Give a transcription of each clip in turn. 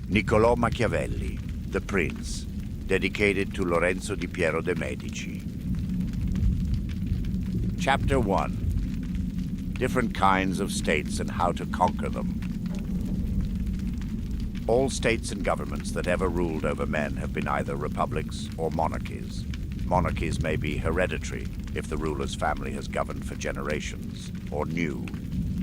Niccolò Machiavelli, The Prince, dedicated to Lorenzo de Medici. Chapter 1. Different kinds of states and how to conquer them. All states and governments that ever ruled over men have been either republics or monarchies. Monarchies may be hereditary, if the ruler's family has governed for generations, or new.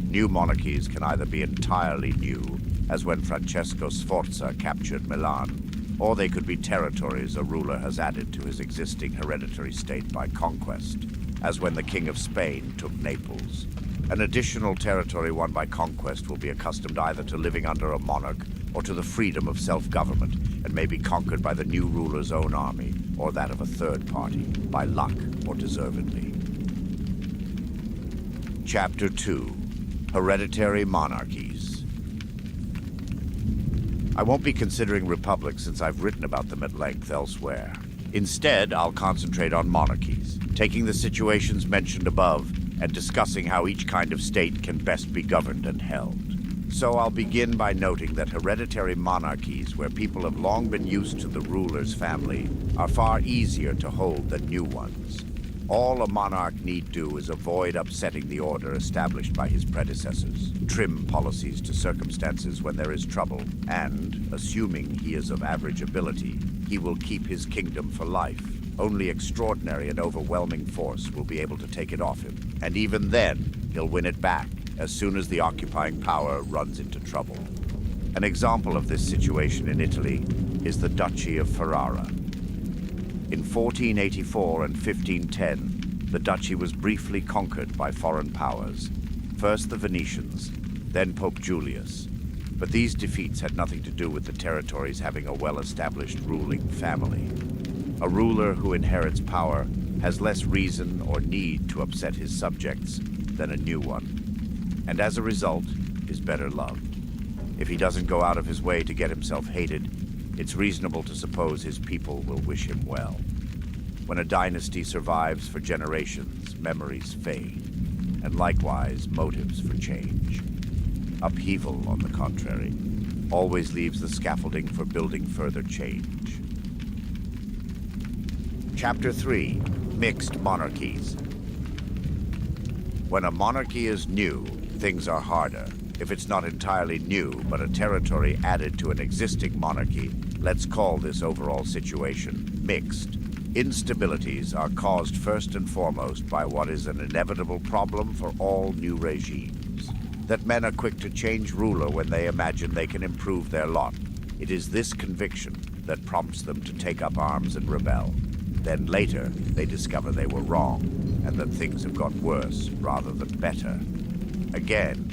New monarchies can either be entirely new, as when Francesco Sforza captured Milan, or they could be territories a ruler has added to his existing hereditary state by conquest, as when the King of Spain took Naples. An additional territory won by conquest will be accustomed either to living under a monarch or to the freedom of self-government, and may be conquered by the new ruler's own army, or that of a third party, by luck or deservedly. Chapter 2. Hereditary Monarchies. I won't be considering republics since I've written about them at length elsewhere. Instead, I'll concentrate on monarchies, taking the situations mentioned above and discussing how each kind of state can best be governed and held. So I'll begin by noting that hereditary monarchies, where people have long been used to the ruler's family, are far easier to hold than new ones. All a monarch need do is avoid upsetting the order established by his predecessors, trim policies to circumstances when there is trouble, and, assuming he is of average ability, he will keep his kingdom for life. Only extraordinary and overwhelming force will be able to take it off him, and even then, he'll win it back as soon as the occupying power runs into trouble. An example of this situation in Italy is the Duchy of Ferrara. In 1484 and 1510, the duchy was briefly conquered by foreign powers, first the Venetians, then Pope Julius. But these defeats had nothing to do with the territories having a well-established ruling family. A ruler who inherits power has less reason or need to upset his subjects than a new one, and as a result, is better loved. If he doesn't go out of his way to get himself hated, it's reasonable to suppose his people will wish him well. When a dynasty survives for generations, memories fade, and likewise motives for change. Upheaval, on the contrary, always leaves the scaffolding for building further change. Chapter 3. Mixed Monarchies. When a monarchy is new, things are harder. If it's not entirely new, but a territory added to an existing monarchy, let's call this overall situation mixed. Instabilities are caused first and foremost by what is an inevitable problem for all new regimes. That men are quick to change ruler when they imagine they can improve their lot. It is this conviction that prompts them to take up arms and rebel. Then later, they discover they were wrong, and that things have got worse rather than better. Again,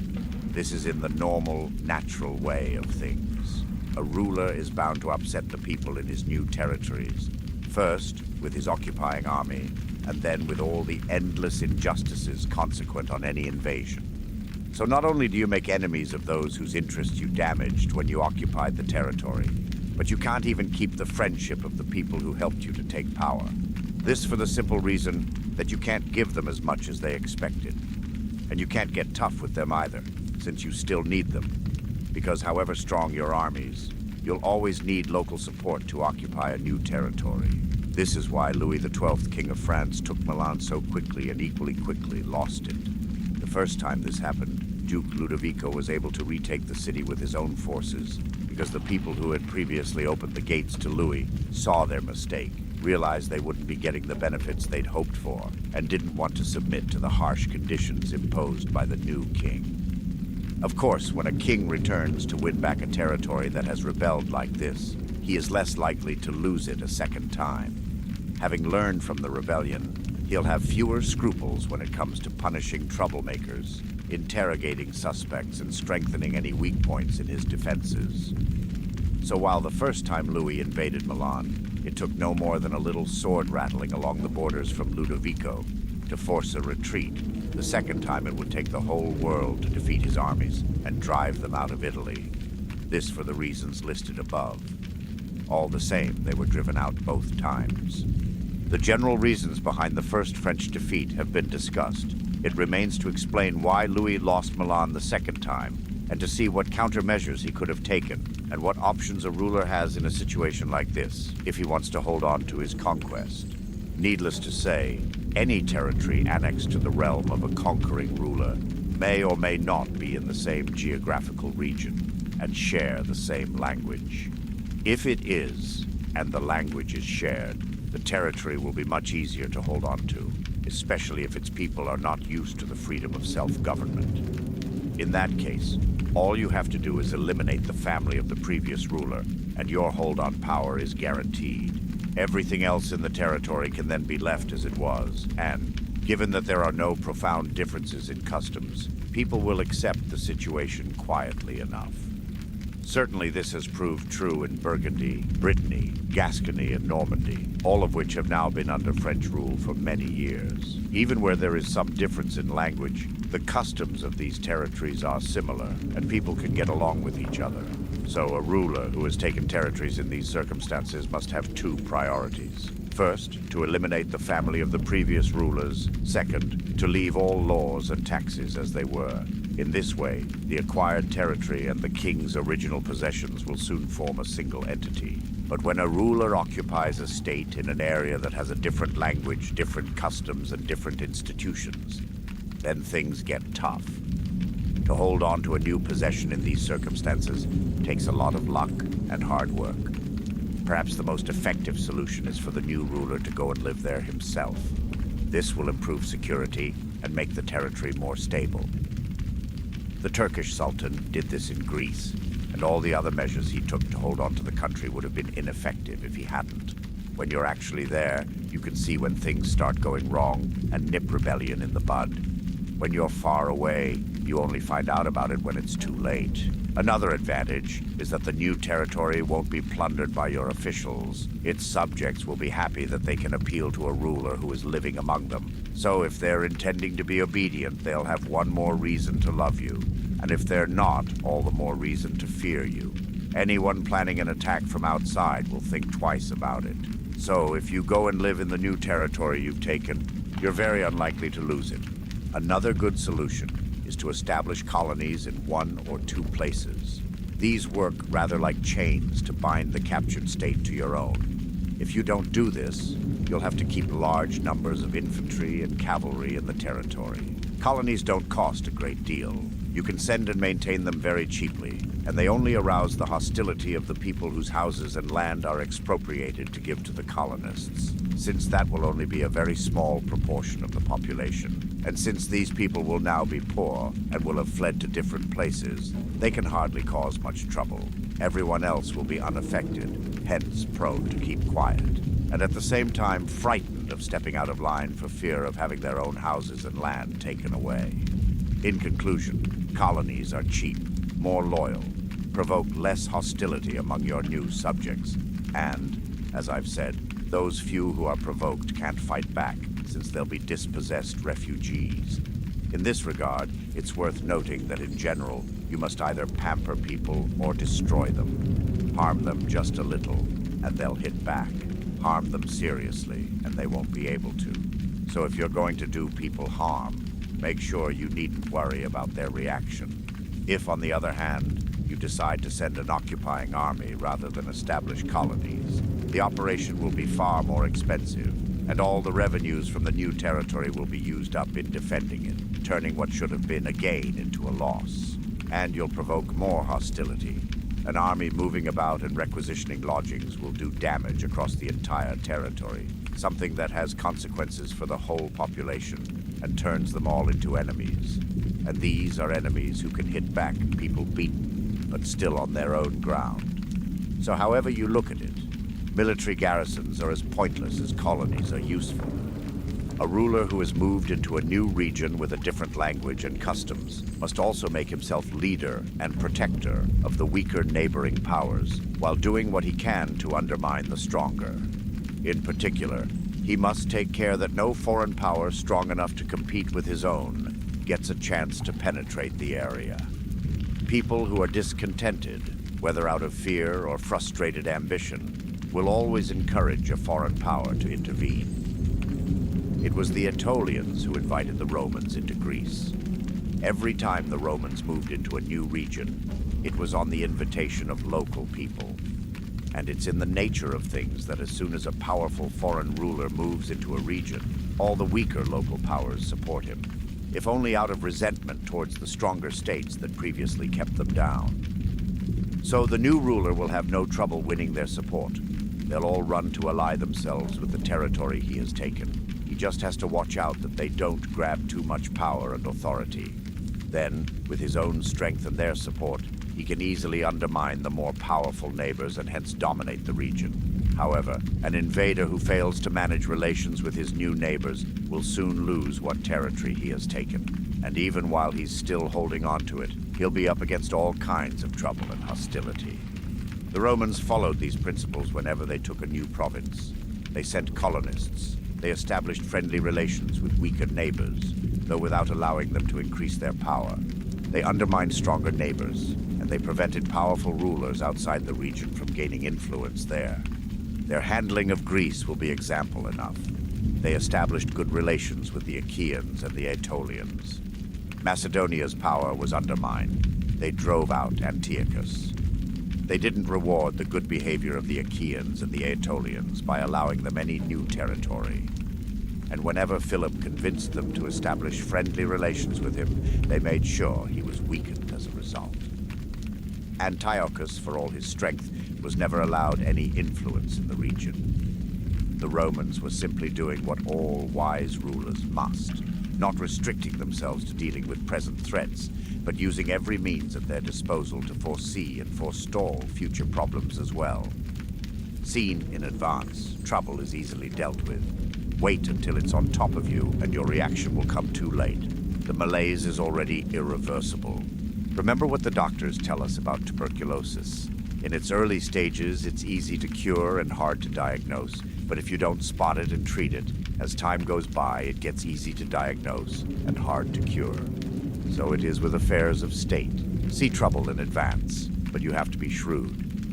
this is in the normal, natural way of things. A ruler is bound to upset the people in his new territories. First, with his occupying army, and then with all the endless injustices consequent on any invasion. So not only do you make enemies of those whose interests you damaged when you occupied the territory, but you can't even keep the friendship of the people who helped you to take power. This for the simple reason that you can't give them as much as they expected. And you can't get tough with them either, since you still need them. Because however strong your armies, you'll always need local support to occupy a new territory. This is why Louis XII, King of France, took Milan so quickly and equally quickly lost it. The first time this happened, Duke Ludovico was able to retake the city with his own forces, because the people who had previously opened the gates to Louis saw their mistake, realized they wouldn't be getting the benefits they'd hoped for, and didn't want to submit to the harsh conditions imposed by the new king. Of course, when a king returns to win back a territory that has rebelled like this, he is less likely to lose it a second time. Having learned from the rebellion, he'll have fewer scruples when it comes to punishing troublemakers, interrogating suspects, and strengthening any weak points in his defenses. So while the first time Louis invaded Milan, it took no more than a little sword rattling along the borders from Ludovico to force a retreat, the second time it would take the whole world to defeat his armies and drive them out of Italy. This for the reasons listed above. All the same, they were driven out both times. The general reasons behind the first French defeat have been discussed. It remains to explain why Louis lost Milan the second time, and to see what countermeasures he could have taken and what options a ruler has in a situation like this if he wants to hold on to his conquest. Needless to say, any territory annexed to the realm of a conquering ruler may or may not be in the same geographical region and share the same language. If it is, and the language is shared, the territory will be much easier to hold on to, especially if its people are not used to the freedom of self-government. In that case, all you have to do is eliminate the family of the previous ruler, and your hold on power is guaranteed. Everything else in the territory can then be left as it was, and, given that there are no profound differences in customs, people will accept the situation quietly enough. Certainly this has proved true in Burgundy, Brittany, Gascony, and Normandy, all of which have now been under French rule for many years. Even where there is some difference in language, the customs of these territories are similar, and people can get along with each other. So a ruler who has taken territories in these circumstances must have two priorities. First, to eliminate the family of the previous rulers. Second, to leave all laws and taxes as they were. In this way, the acquired territory and the king's original possessions will soon form a single entity. But when a ruler occupies a state in an area that has a different language, different customs, and different institutions, then things get tough. To hold on to a new possession in these circumstances takes a lot of luck and hard work. Perhaps the most effective solution is for the new ruler to go and live there himself. This will improve security and make the territory more stable. The Turkish Sultan did this in Greece, and all the other measures he took to hold on to the country would have been ineffective if he hadn't. When you're actually there, you can see when things start going wrong and nip rebellion in the bud. When you're far away, you only find out about it when it's too late. Another advantage is that the new territory won't be plundered by your officials. Its subjects will be happy that they can appeal to a ruler who is living among them. So if they're intending to be obedient, they'll have one more reason to love you. And if they're not, all the more reason to fear you. Anyone planning an attack from outside will think twice about it. So if you go and live in the new territory you've taken, you're very unlikely to lose it. Another good solution is to establish colonies in one or two places. These work rather like chains to bind the captured state to your own. If you don't do this, you'll have to keep large numbers of infantry and cavalry in the territory. Colonies don't cost a great deal. You can send and maintain them very cheaply, and they only arouse the hostility of the people whose houses and land are expropriated to give to the colonists, since that will only be a very small proportion of the population. And since these people will now be poor and will have fled to different places, they can hardly cause much trouble. Everyone else will be unaffected, hence prone to keep quiet, and at the same time frightened of stepping out of line for fear of having their own houses and land taken away. In conclusion, colonies are cheap, more loyal, provoke less hostility among your new subjects, and, as I've said, those few who are provoked can't fight back, since they'll be dispossessed refugees. In this regard, it's worth noting that in general, you must either pamper people or destroy them. Harm them just a little, and they'll hit back. Harm them seriously, and they won't be able to. So if you're going to do people harm, make sure you needn't worry about their reaction. If, on the other hand, you decide to send an occupying army rather than establish colonies, the operation will be far more expensive, and all the revenues from the new territory will be used up in defending it, turning what should have been a gain into a loss. And you'll provoke more hostility. An army moving about and requisitioning lodgings will do damage across the entire territory, something that has consequences for the whole population and turns them all into enemies. And these are enemies who can hit back people beaten, but still on their own ground. So however you look at it, military garrisons are as pointless as colonies are useful. A ruler who has moved into a new region with a different language and customs must also make himself leader and protector of the weaker neighboring powers, while doing what he can to undermine the stronger. In particular, he must take care that no foreign power strong enough to compete with his own gets a chance to penetrate the area. People who are discontented, whether out of fear or frustrated ambition, will always encourage a foreign power to intervene. It was the Aetolians who invited the Romans into Greece. Every time the Romans moved into a new region, it was on the invitation of local people. And it's in the nature of things that as soon as a powerful foreign ruler moves into a region, all the weaker local powers support him, if only out of resentment towards the stronger states that previously kept them down. So the new ruler will have no trouble winning their support. They'll all run to ally themselves with the territory he has taken. He just has to watch out that they don't grab too much power and authority. Then, with his own strength and their support, he can easily undermine the more powerful neighbors and hence dominate the region. However, an invader who fails to manage relations with his new neighbors will soon lose what territory he has taken. And even while he's still holding on to it, he'll be up against all kinds of trouble and hostility. The Romans followed these principles whenever they took a new province. They sent colonists. They established friendly relations with weaker neighbors, though without allowing them to increase their power. They undermined stronger neighbors, and they prevented powerful rulers outside the region from gaining influence there. Their handling of Greece will be example enough. They established good relations with the Achaeans and the Aetolians. Macedonia's power was undermined. They drove out Antiochus. They didn't reward the good behavior of the Achaeans and the Aetolians by allowing them any new territory. And whenever Philip convinced them to establish friendly relations with him, they made sure he was weakened as a result. Antiochus, for all his strength, was never allowed any influence in the region. The Romans were simply doing what all wise rulers must, not restricting themselves to dealing with present threats, but using every means at their disposal to foresee and forestall future problems as well. Seen in advance, trouble is easily dealt with. Wait until it's on top of you, and your reaction will come too late. The malaise is already irreversible. Remember what the doctors tell us about tuberculosis. In its early stages, it's easy to cure and hard to diagnose, but if you don't spot it and treat it, as time goes by, it gets easy to diagnose and hard to cure. So it is with affairs of state. See trouble in advance, but you have to be shrewd,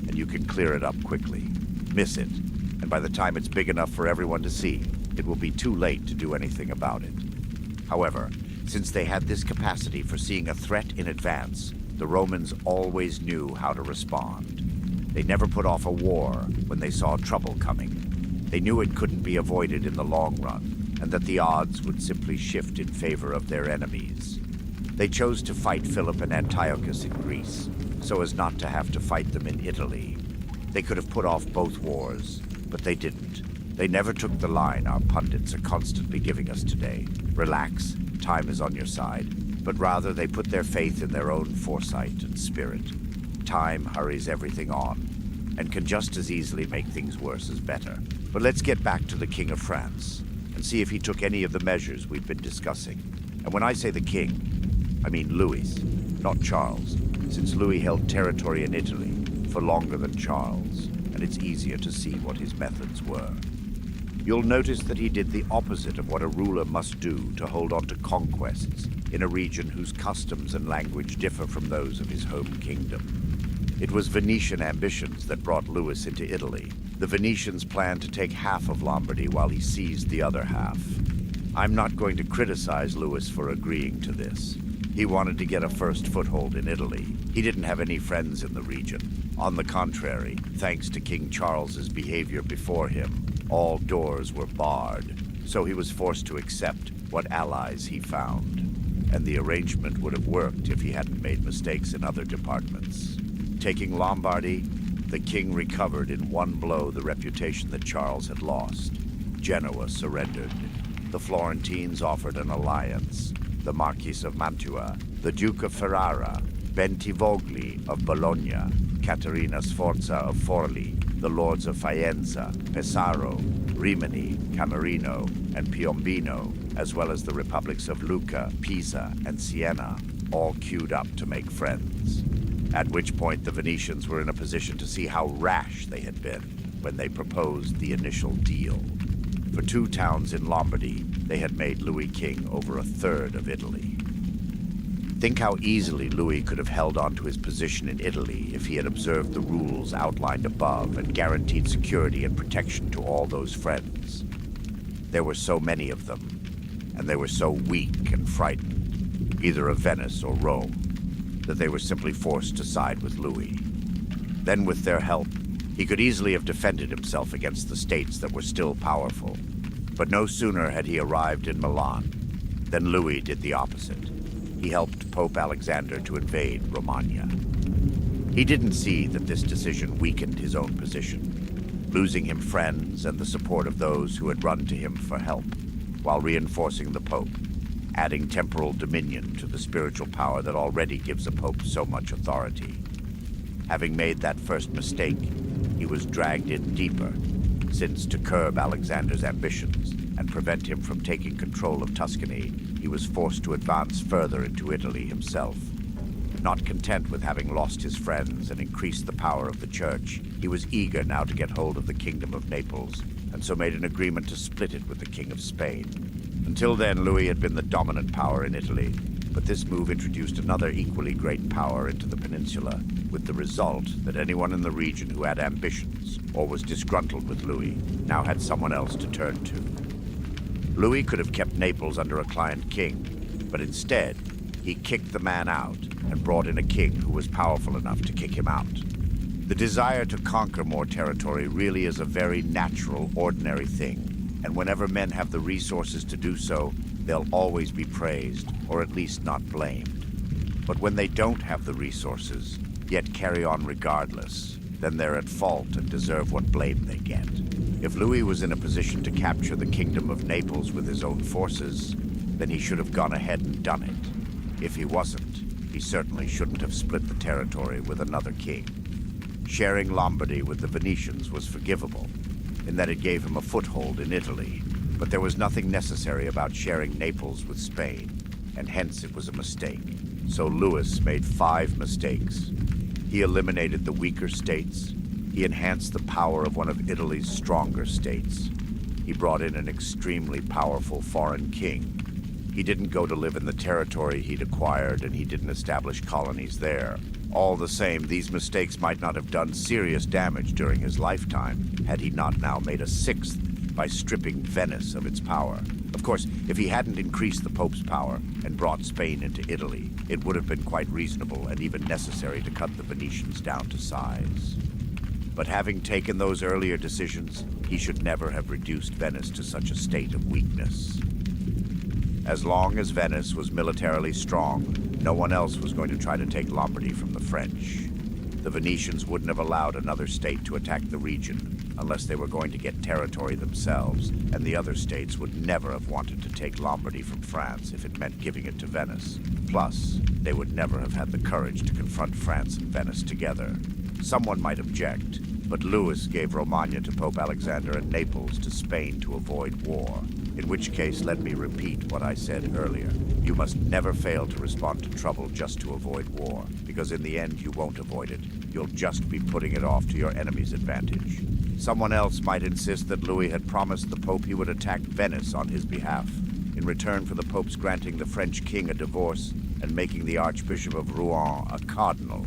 and you can clear it up quickly. Miss it, and by the time it's big enough for everyone to see, it will be too late to do anything about it. However, since they had this capacity for seeing a threat in advance, the Romans always knew how to respond. They never put off a war when they saw trouble coming. They knew it couldn't be avoided in the long run, and that the odds would simply shift in favor of their enemies. They chose to fight Philip and Antiochus in Greece, so as not to have to fight them in Italy. They could have put off both wars, but they didn't. They never took the line our pundits are constantly giving us today. Relax, time is on your side. But rather they put their faith in their own foresight and spirit. Time hurries everything on, and can just as easily make things worse as better. But let's get back to the King of France, and see if he took any of the measures we've been discussing. And when I say the king, I mean Louis, not Charles, since Louis held territory in Italy for longer than Charles, and it's easier to see what his methods were. You'll notice that he did the opposite of what a ruler must do to hold on to conquests in a region whose customs and language differ from those of his home kingdom. It was Venetian ambitions that brought Louis into Italy. The Venetians planned to take half of Lombardy while he seized the other half. I'm not going to criticize Louis for agreeing to this. He wanted to get a first foothold in Italy. He didn't have any friends in the region. On the contrary, thanks to King Charles's behavior before him, all doors were barred, so he was forced to accept what allies he found. And the arrangement would have worked if he hadn't made mistakes in other departments. Taking Lombardy, the king recovered in one blow the reputation that Charles had lost. Genoa surrendered. The Florentines offered an alliance. The Marquis of Mantua, the Duke of Ferrara, Bentivogli of Bologna, Caterina Sforza of Forli, the lords of Faenza, Pesaro, Rimini, Camerino, and Piombino, as well as the republics of Lucca, Pisa, and Siena, all queued up to make friends. At which point the Venetians were in a position to see how rash they had been when they proposed the initial deal. For 2 towns in Lombardy, they had made Louis king over 1/3 of Italy. Think how easily Louis could have held on to his position in Italy if he had observed the rules outlined above and guaranteed security and protection to all those friends. There were so many of them, and they were so weak and frightened. either of Venice or Rome, that they were simply forced to side with Louis. Then, with their help, he could easily have defended himself against the states that were still powerful. But no sooner had he arrived in Milan than Louis did the opposite. He helped Pope Alexander to invade Romagna. He didn't see that this decision weakened his own position, losing him friends and the support of those who had run to him for help, while reinforcing the Pope, adding temporal dominion to the spiritual power that already gives a Pope so much authority. Having made that first mistake, he was dragged in deeper, since to curb Alexander's ambitions and prevent him from taking control of Tuscany, he was forced to advance further into Italy himself. Not content with having lost his friends and increased the power of the church, he was eager now to get hold of the Kingdom of Naples, and so made an agreement to split it with the King of Spain. Until then, Louis had been the dominant power in Italy, but this move introduced another equally great power into the peninsula, with the result that anyone in the region who had ambitions or was disgruntled with Louis now had someone else to turn to. Louis could have kept Naples under a client king, but instead, he kicked the man out and brought in a king who was powerful enough to kick him out. The desire to conquer more territory really is a very natural, ordinary thing, and whenever men have the resources to do so, they'll always be praised, or at least not blamed. But when they don't have the resources, yet carry on regardless, then they're at fault and deserve what blame they get. If Louis was in a position to capture the Kingdom of Naples with his own forces, then he should have gone ahead and done it. If he wasn't, he certainly shouldn't have split the territory with another king. Sharing Lombardy with the Venetians was forgivable, in that it gave him a foothold in Italy, but there was nothing necessary about sharing Naples with Spain, and hence it was a mistake. So Louis made 5 mistakes. He eliminated the weaker states. He enhanced the power of one of Italy's stronger states. He brought in an extremely powerful foreign king. He didn't go to live in the territory he'd acquired, and he didn't establish colonies there. All the same, these mistakes might not have done serious damage during his lifetime, had he not now made a 6th by stripping Venice of its power. Of course, if he hadn't increased the Pope's power and brought Spain into Italy, it would have been quite reasonable and even necessary to cut the Venetians down to size. But having taken those earlier decisions, he should never have reduced Venice to such a state of weakness. As long as Venice was militarily strong, no one else was going to try to take Lombardy from the French. The Venetians wouldn't have allowed another state to attack the region unless they were going to get territory themselves, and the other states would never have wanted to take Lombardy from France if it meant giving it to Venice. Plus, they would never have had the courage to confront France and Venice together. Someone might object, but Louis gave Romagna to Pope Alexander and Naples to Spain to avoid war. In which case, let me repeat what I said earlier. You must never fail to respond to trouble just to avoid war, because in the end you won't avoid it. You'll just be putting it off to your enemy's advantage. Someone else might insist that Louis had promised the Pope he would attack Venice on his behalf, in return for the Pope's granting the French king a divorce and making the Archbishop of Rouen a cardinal.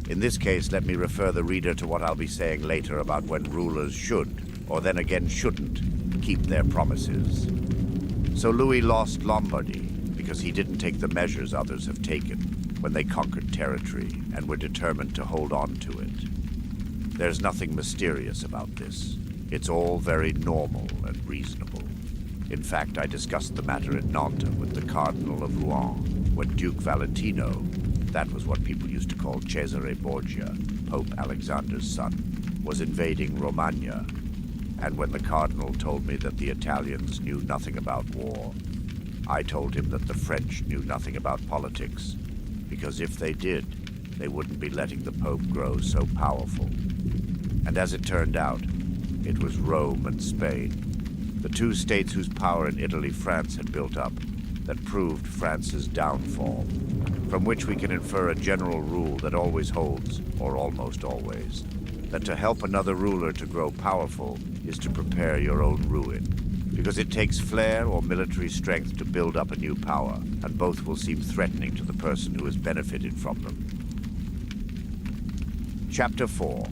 In this case, let me refer the reader to what I'll be saying later about when rulers should, or then again shouldn't, keep their promises. So Louis lost Lombardy because he didn't take the measures others have taken when they conquered territory and were determined to hold on to it. There's nothing mysterious about this. It's all very normal and reasonable. In fact, I discussed the matter at Nantes with the Cardinal of Rouen when Duke Valentino, that was what people used to call Cesare Borgia, Pope Alexander's son, was invading Romagna, and when the Cardinal told me that the Italians knew nothing about war, I told him that the French knew nothing about politics, because if they did, they wouldn't be letting the Pope grow so powerful. And as it turned out, it was Rome and Spain, the 2 states whose power in Italy France had built up, that proved France's downfall, from which we can infer a general rule that always holds, or almost always, that to help another ruler to grow powerful is to prepare your own ruin, because it takes flair or military strength to build up a new power, and both will seem threatening to the person who has benefited from them. Chapter 4.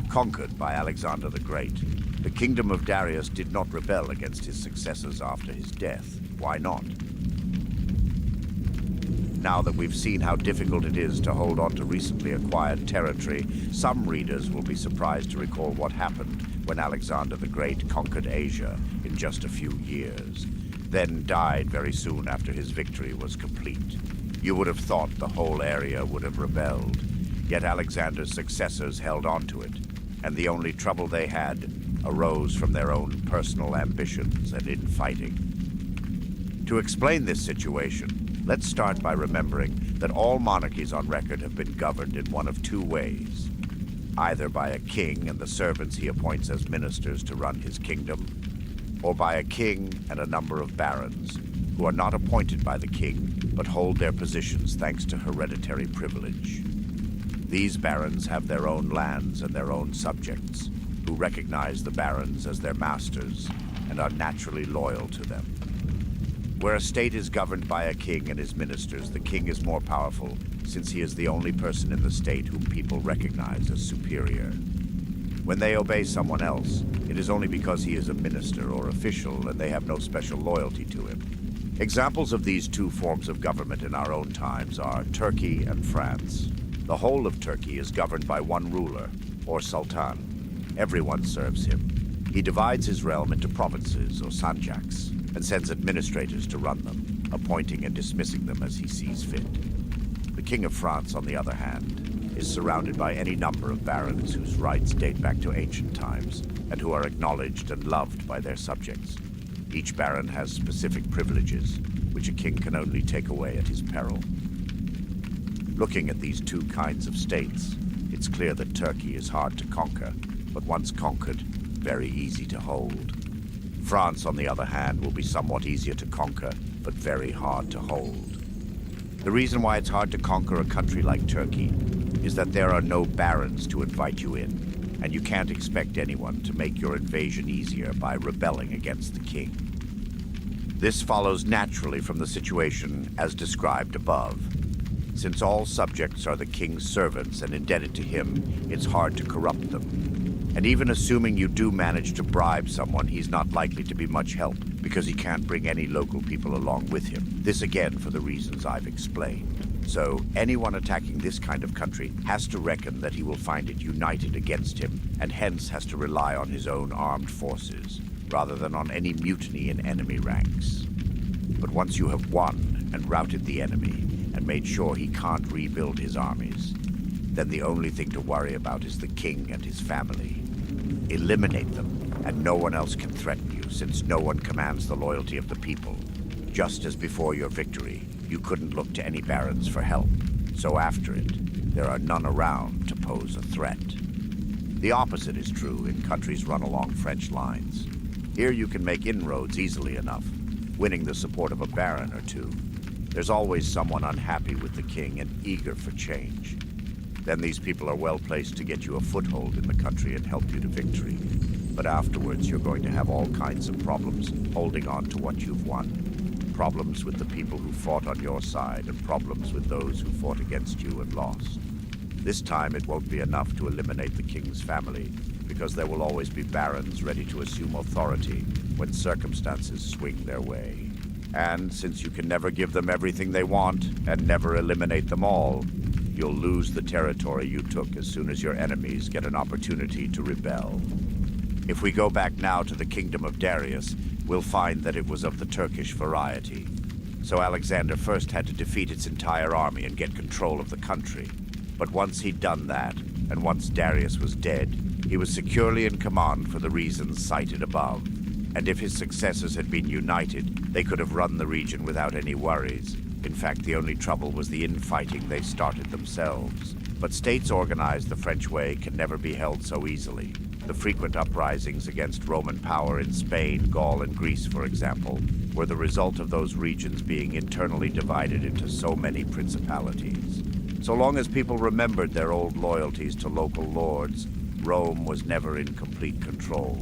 Conquered by Alexander the Great. The kingdom of Darius did not rebel against his successors after his death. Why not? Now that we've seen how difficult it is to hold on to recently acquired territory, some readers will be surprised to recall what happened when Alexander the Great conquered Asia in just a few years, then died very soon after his victory was complete. You would have thought the whole area would have rebelled, yet Alexander's successors held on to it, and the only trouble they had arose from their own personal ambitions and infighting. To explain this situation, let's start by remembering that all monarchies on record have been governed in one of two ways: either by a king and the servants he appoints as ministers to run his kingdom, or by a king and a number of barons who are not appointed by the king but hold their positions thanks to hereditary privilege. These barons have their own lands and their own subjects, who recognize the barons as their masters and are naturally loyal to them. Where a state is governed by a king and his ministers, the king is more powerful, since he is the only person in the state whom people recognize as superior. When they obey someone else, it is only because he is a minister or official and they have no special loyalty to him. Examples of these two forms of government in our own times are Turkey and France. The whole of Turkey is governed by one ruler, or sultan. Everyone serves him. He divides his realm into provinces, or sanjaks, and sends administrators to run them, appointing and dismissing them as he sees fit. The King of France, on the other hand, is surrounded by any number of barons whose rights date back to ancient times, and who are acknowledged and loved by their subjects. Each baron has specific privileges, which a king can only take away at his peril. Looking at these two kinds of states, it's clear that Turkey is hard to conquer, but once conquered, very easy to hold. France, on the other hand, will be somewhat easier to conquer, but very hard to hold. The reason why it's hard to conquer a country like Turkey is that there are no barons to invite you in, and you can't expect anyone to make your invasion easier by rebelling against the king. This follows naturally from the situation as described above. Since all subjects are the king's servants and indebted to him, it's hard to corrupt them. And even assuming you do manage to bribe someone, he's not likely to be much help because he can't bring any local people along with him. This again for the reasons I've explained. So anyone attacking this kind of country has to reckon that he will find it united against him and hence has to rely on his own armed forces rather than on any mutiny in enemy ranks. But once you have won and routed the enemy and made sure he can't rebuild his armies, then the only thing to worry about is the king and his family. Eliminate them, and no one else can threaten you, since no one commands the loyalty of the people. Just as before your victory, you couldn't look to any barons for help, so after it, there are none around to pose a threat. The opposite is true in countries run along French lines. Here you can make inroads easily enough, winning the support of a baron or two. There's always someone unhappy with the king and eager for change. Then these people are well placed to get you a foothold in the country and help you to victory. But afterwards, you're going to have all kinds of problems holding on to what you've won. Problems with the people who fought on your side and problems with those who fought against you and lost. This time, it won't be enough to eliminate the king's family, because there will always be barons ready to assume authority when circumstances swing their way. And since you can never give them everything they want and never eliminate them all, you'll lose the territory you took as soon as your enemies get an opportunity to rebel. If we go back now to the kingdom of Darius, we'll find that it was of the Turkish variety. So Alexander first had to defeat its entire army and get control of the country. But once he'd done that, and once Darius was dead, he was securely in command for the reasons cited above. And if his successors had been united, they could have run the region without any worries. In fact, the only trouble was the infighting they started themselves. But states organized the French way can never be held so easily. The frequent uprisings against Roman power in Spain, Gaul, and Greece, for example, were the result of those regions being internally divided into so many principalities. So long as people remembered their old loyalties to local lords, Rome was never in complete control.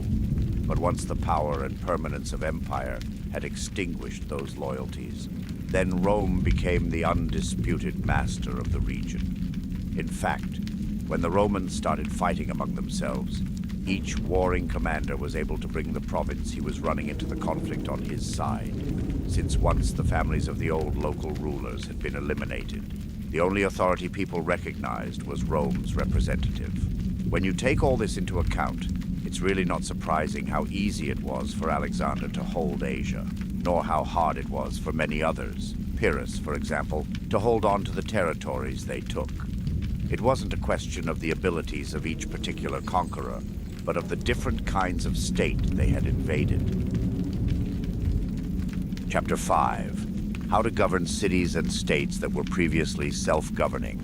But once the power and permanence of empire had extinguished those loyalties, then Rome became the undisputed master of the region. In fact, when the Romans started fighting among themselves, each warring commander was able to bring the province he was running into the conflict on his side. since once the families of the old local rulers had been eliminated, the only authority people recognized was Rome's representative. When you take all this into account, it's really not surprising how easy it was for Alexander to hold Asia, nor how hard it was for many others, Pyrrhus, for example, to hold on to the territories they took. It wasn't a question of the abilities of each particular conqueror, but of the different kinds of state they had invaded. Chapter 5. How to govern cities and states that were previously self-governing.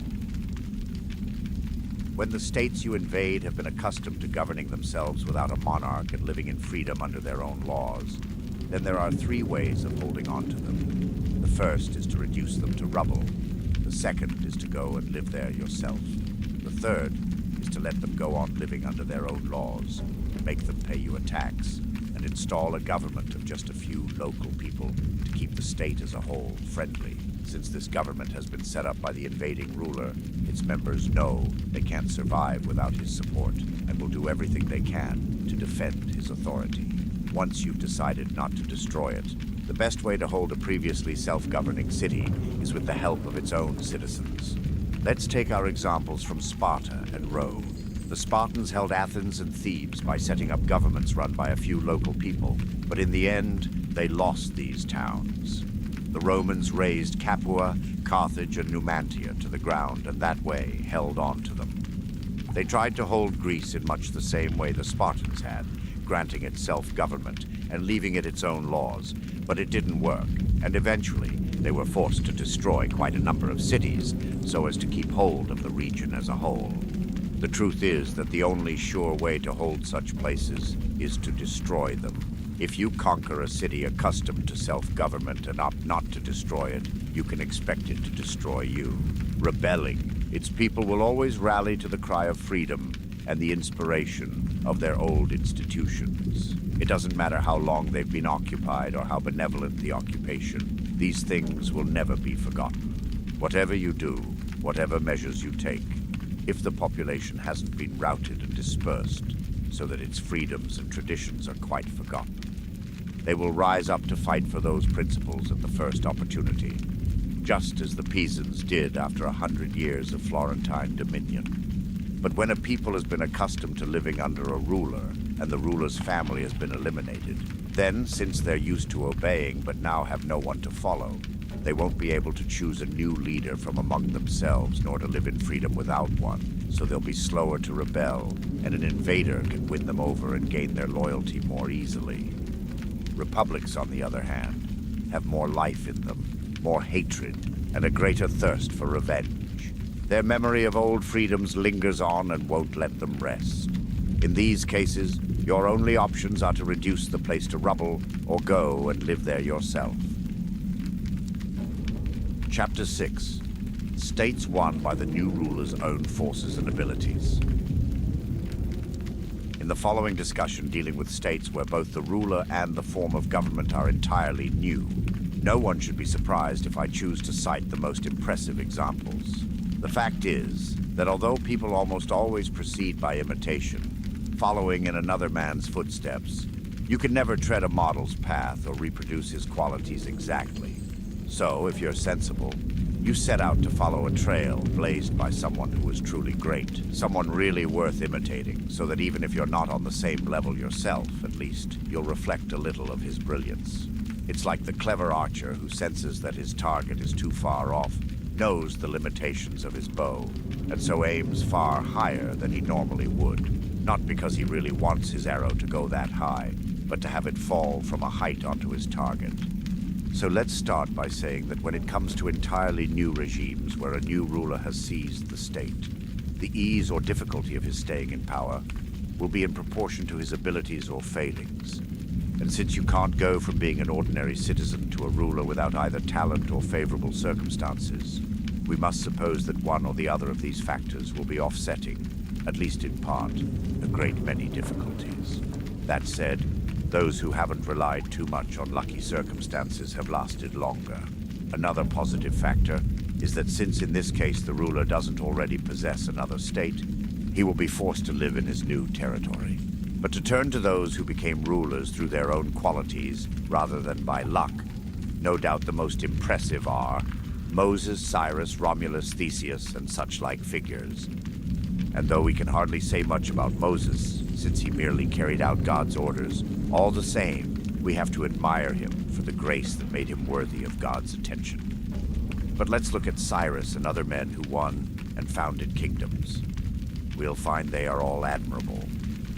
When the states you invade have been accustomed to governing themselves without a monarch and living in freedom under their own laws, then there are three ways of holding on to them. The first is to reduce them to rubble. The second is to go and live there yourself. The third is to let them go on living under their own laws, make them pay you a tax, and install a government of just a few local people to keep the state as a whole friendly. Since this government has been set up by the invading ruler, its members know they can't survive without his support and will do everything they can to defend his authority. Once you've decided not to destroy it, the best way to hold a previously self-governing city is with the help of its own citizens. Let's take our examples from Sparta and Rome. The Spartans held Athens and Thebes by setting up governments run by a few local people, but in the end, they lost these towns. The Romans razed Capua, Carthage, and Numantia to the ground, and that way held on to them. They tried to hold Greece in much the same way the Spartans had, granting it self-government and leaving it its own laws, but it didn't work, and eventually they were forced to destroy quite a number of cities so as to keep hold of the region as a whole. The truth is that the only sure way to hold such places is to destroy them. If you conquer a city accustomed to self-government and opt not to destroy it, you can expect it to destroy you. Rebelling, its people will always rally to the cry of freedom and the inspiration of their old institutions. It doesn't matter how long they've been occupied or how benevolent the occupation. These things will never be forgotten. Whatever you do, whatever measures you take, if the population hasn't been routed and dispersed so that its freedoms and traditions are quite forgotten, they will rise up to fight for those principles at the first opportunity, just as the Pisans did after 100 years of Florentine dominion. But when a people has been accustomed to living under a ruler, and the ruler's family has been eliminated, then, since they're used to obeying but now have no one to follow, they won't be able to choose a new leader from among themselves, nor to live in freedom without one, so they'll be slower to rebel, and an invader can win them over and gain their loyalty more easily. Republics, on the other hand, have more life in them, more hatred, and a greater thirst for revenge. Their memory of old freedoms lingers on and won't let them rest. In these cases, your only options are to reduce the place to rubble or go and live there yourself. Chapter 6. States won by the new ruler's own forces and abilities. In the following discussion dealing with states where both the ruler and the form of government are entirely new, no one should be surprised if I choose to cite the most impressive examples. The fact is that although people almost always proceed by imitation, following in another man's footsteps, you can never tread a model's path or reproduce his qualities exactly. So, if you're sensible, you set out to follow a trail blazed by someone who was truly great, someone really worth imitating, so that even if you're not on the same level yourself, at least, you'll reflect a little of his brilliance. It's like the clever archer who senses that his target is too far off, knows the limitations of his bow, and so aims far higher than he normally would, not because he really wants his arrow to go that high, but to have it fall from a height onto his target. So let's start by saying that when it comes to entirely new regimes where a new ruler has seized the state, the ease or difficulty of his staying in power will be in proportion to his abilities or failings. And since you can't go from being an ordinary citizen to a ruler without either talent or favorable circumstances, we must suppose that one or the other of these factors will be offsetting, at least in part, a great many difficulties. That said, those who haven't relied too much on lucky circumstances have lasted longer. Another positive factor is that since in this case the ruler doesn't already possess another state, he will be forced to live in his new territory. But to turn to those who became rulers through their own qualities rather than by luck, No doubt the most impressive are Moses, Cyrus, Romulus, Theseus, and such like figures. And though we can hardly say much about Moses, since he merely carried out God's orders, all the same, we have to admire him for the grace that made him worthy of God's attention. But let's look at Cyrus and other men who won and founded kingdoms. We'll find they are all admirable,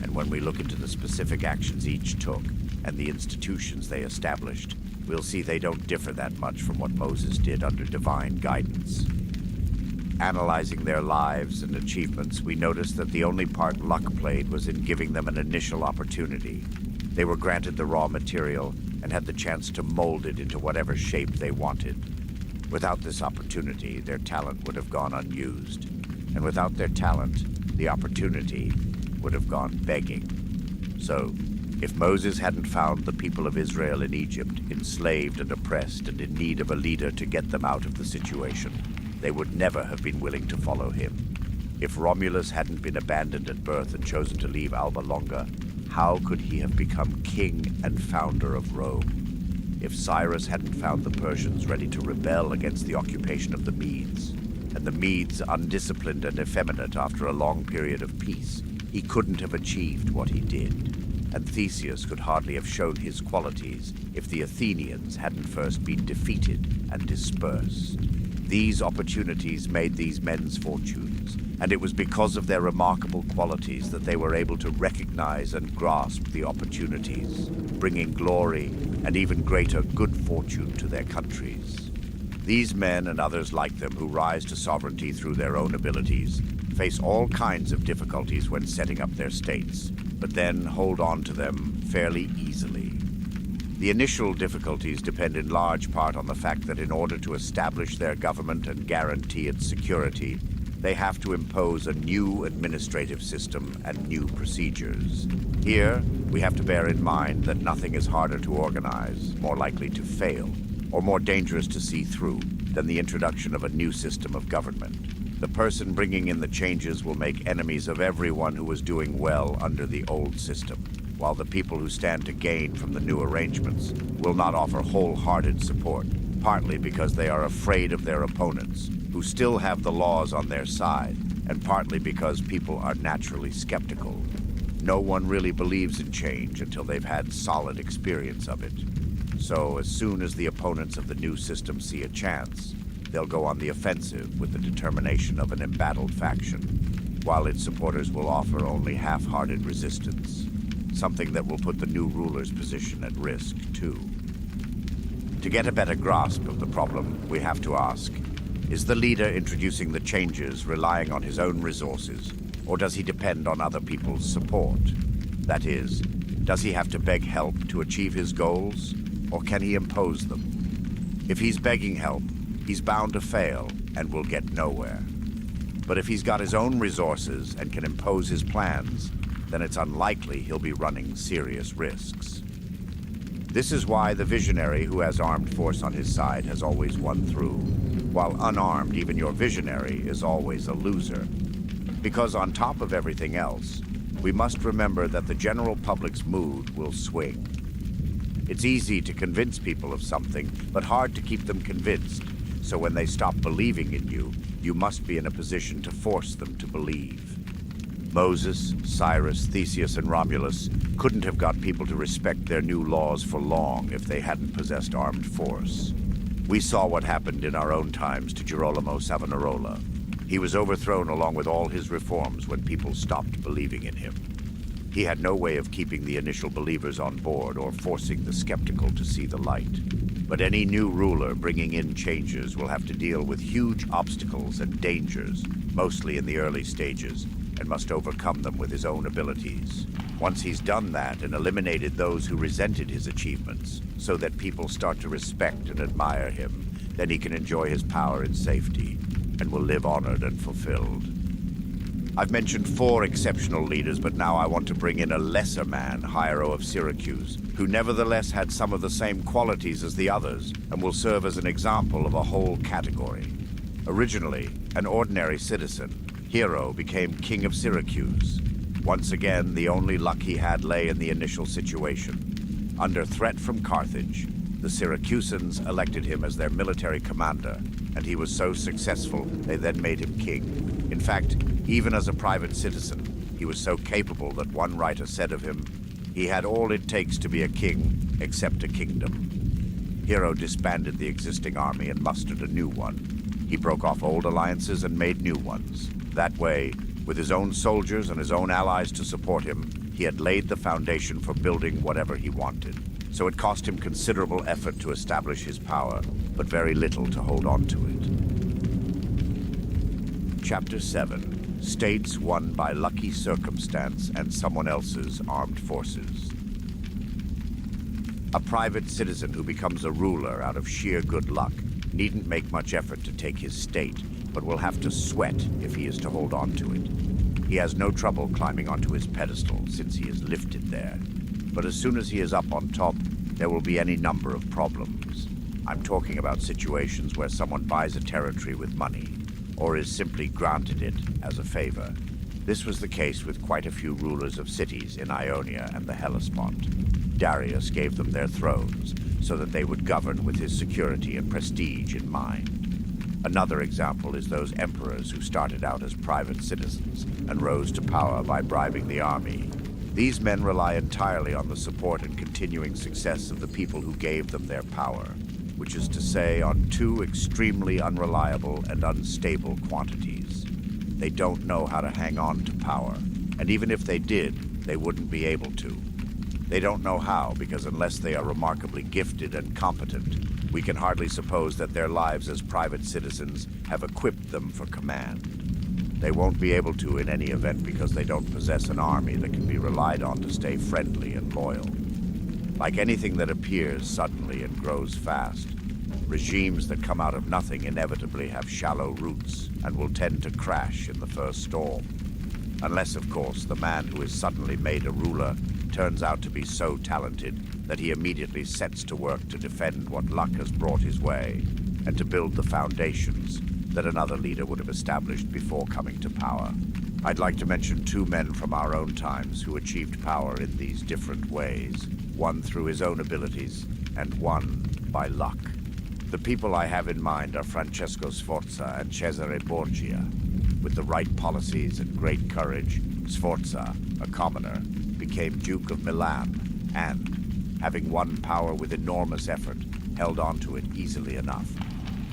and when we look into the specific actions each took and the institutions they established, we'll see they don't differ that much from what Moses did under divine guidance. Analyzing their lives and achievements, we noticed that the only part luck played was in giving them an initial opportunity. They were granted the raw material and had the chance to mold it into whatever shape they wanted. Without this opportunity, their talent would have gone unused. And without their talent, the opportunity would have gone begging. So, if Moses hadn't found the people of Israel in Egypt, enslaved and oppressed and in need of a leader to get them out of the situation, they would never have been willing to follow him. If Romulus hadn't been abandoned at birth and chosen to leave Alba Longa, how could he have become king and founder of Rome? If Cyrus hadn't found the Persians ready to rebel against the occupation of the Medes, and the Medes undisciplined and effeminate after a long period of peace, he couldn't have achieved what he did. And Theseus could hardly have shown his qualities if the Athenians hadn't first been defeated and dispersed. These opportunities made these men's fortunes, and it was because of their remarkable qualities that they were able to recognize and grasp the opportunities, bringing glory and even greater good fortune to their countries. These men and others like them who rise to sovereignty through their own abilities face all kinds of difficulties when setting up their states, but then hold on to them fairly easily. The initial difficulties depend in large part on the fact that in order to establish their government and guarantee its security, they have to impose a new administrative system and new procedures. Here, we have to bear in mind that nothing is harder to organize, more likely to fail, or more dangerous to see through than the introduction of a new system of government. The person bringing in the changes will make enemies of everyone who was doing well under the old system, while the people who stand to gain from the new arrangements will not offer wholehearted support, partly because they are afraid of their opponents, who still have the laws on their side, and partly because people are naturally skeptical. No one really believes in change until they've had solid experience of it. So as soon as the opponents of the new system see a chance, they'll go on the offensive with the determination of an embattled faction, while its supporters will offer only half-hearted resistance, something that will put the new ruler's position at risk, too. To get a better grasp of the problem, we have to ask, is the leader introducing the changes relying on his own resources, or does he depend on other people's support? That is, does he have to beg help to achieve his goals, or can he impose them? If he's begging help, he's bound to fail and will get nowhere. But if he's got his own resources and can impose his plans, then it's unlikely he'll be running serious risks. This is why the visionary who has armed force on his side has always won through, while unarmed, even your visionary is always a loser. Because on top of everything else, we must remember that the general public's mood will swing. It's easy to convince people of something, but hard to keep them convinced. So when they stop believing in you, you must be in a position to force them to believe. Moses, Cyrus, Theseus, and Romulus couldn't have got people to respect their new laws for long if they hadn't possessed armed force. We saw what happened in our own times to Girolamo Savonarola. He was overthrown along with all his reforms when people stopped believing in him. He had no way of keeping the initial believers on board or forcing the skeptical to see the light. But any new ruler bringing in changes will have to deal with huge obstacles and dangers, mostly in the early stages, and must overcome them with his own abilities. Once he's done that and eliminated those who resented his achievements, so that people start to respect and admire him, then he can enjoy his power in safety and will live honored and fulfilled. I've mentioned 4 exceptional leaders, but now I want to bring in a lesser man, Hiero of Syracuse, who nevertheless had some of the same qualities as the others and will serve as an example of a whole category. Originally an ordinary citizen, Hiero became king of Syracuse. Once again, the only luck he had lay in the initial situation. Under threat from Carthage, The Syracusans elected him as their military commander, and he was so successful they then made him king. In fact, even as a private citizen, he was so capable that one writer said of him, "He had all it takes to be a king, except a kingdom." Hero disbanded the existing army and mustered a new one. He broke off old alliances and made new ones. That way, with his own soldiers and his own allies to support him, he had laid the foundation for building whatever he wanted. So it cost him considerable effort to establish his power, but very little to hold on to it. Chapter 7. States won by lucky circumstance and someone else's armed forces. A private citizen who becomes a ruler out of sheer good luck needn't make much effort to take his state, but will have to sweat if he is to hold on to it. He has no trouble climbing onto his pedestal since he is lifted there. But as soon as he is up on top, there will be any number of problems. I'm talking about situations where someone buys a territory with money, or is simply granted it as a favor. This was the case with quite a few rulers of cities in Ionia and the Hellespont. Darius gave them their thrones, so that they would govern with his security and prestige in mind. Another example is those emperors who started out as private citizens and rose to power by bribing the army. These men rely entirely on the support and continuing success of the people who gave them their power, which is to say, on two extremely unreliable and unstable quantities. They don't know how to hang on to power, and even if they did, they wouldn't be able to. They don't know how, because unless they are remarkably gifted and competent, we can hardly suppose that their lives as private citizens have equipped them for command. They won't be able to in any event because they don't possess an army that can be relied on to stay friendly and loyal. Like anything that appears suddenly and grows fast, regimes that come out of nothing inevitably have shallow roots and will tend to crash in the first storm. Unless, of course, the man who is suddenly made a ruler turns out to be so talented that he immediately sets to work to defend what luck has brought his way and to build the foundations that another leader would have established before coming to power. I'd like to mention two men from our own times who achieved power in these different ways, one through his own abilities and one by luck. The people I have in mind are Francesco Sforza and Cesare Borgia. With the right policies and great courage, Sforza, a commoner, became Duke of Milan and, having won power with enormous effort, held on to it easily enough.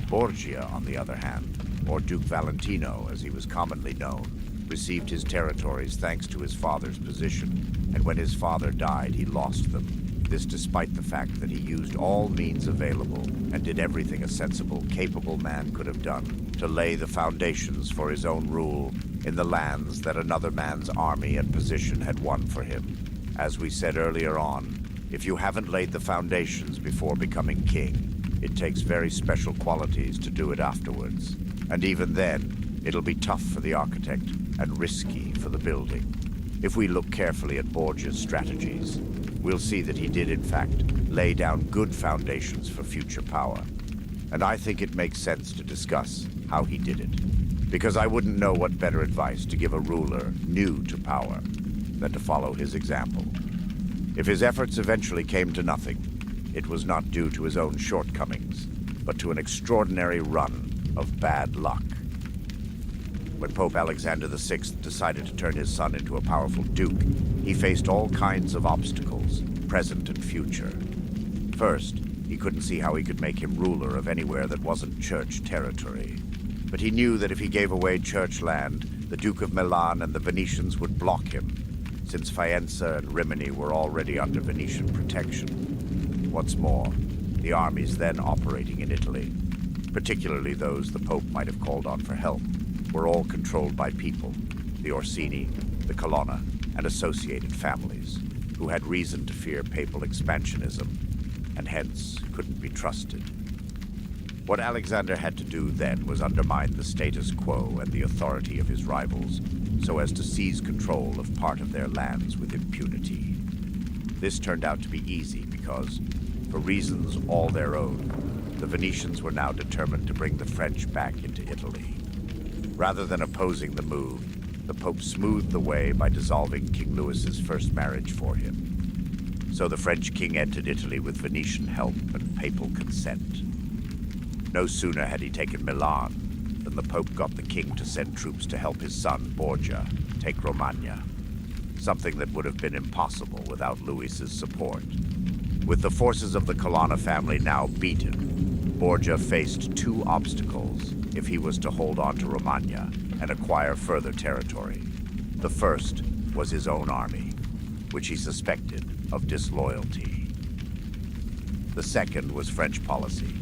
Borgia, on the other hand, or Duke Valentino as he was commonly known, received his territories thanks to his father's position, and when his father died, he lost them. This despite the fact that he used all means available and did everything a sensible, capable man could have done to lay the foundations for his own rule in the lands that another man's army and position had won for him. As we said earlier on, if you haven't laid the foundations before becoming king, it takes very special qualities to do it afterwards. And even then, it'll be tough for the architect and risky for the building. If we look carefully at Borgia's strategies, we'll see that he did, in fact, lay down good foundations for future power. And I think it makes sense to discuss how he did it, because I wouldn't know what better advice to give a ruler new to power than to follow his example. If his efforts eventually came to nothing, it was not due to his own shortcomings, but to an extraordinary run of bad luck. When Pope Alexander VI decided to turn his son into a powerful duke, he faced all kinds of obstacles, present and future. First, he couldn't see how he could make him ruler of anywhere that wasn't church territory. But he knew that if he gave away church land, the Duke of Milan and the Venetians would block him, since Faenza and Rimini were already under Venetian protection. What's more, the armies then operating in Italy, particularly those the Pope might have called on for help, were all controlled by people, the Orsini, the Colonna, and associated families, who had reason to fear papal expansionism, and hence couldn't be trusted. What Alexander had to do then was undermine the status quo and the authority of his rivals, so as to seize control of part of their lands with impunity. This turned out to be easy because, for reasons all their own, the Venetians were now determined to bring the French back into Italy. Rather than opposing the move, the Pope smoothed the way by dissolving King Louis's first marriage for him. So the French king entered Italy with Venetian help and papal consent. No sooner had he taken Milan than the Pope got the king to send troops to help his son, Borgia, take Romagna, something that would have been impossible without Louis's support. With the forces of the Colonna family now beaten, Borgia faced two obstacles if he was to hold on to Romagna and acquire further territory. The first was his own army, which he suspected of disloyalty. The second was French policy.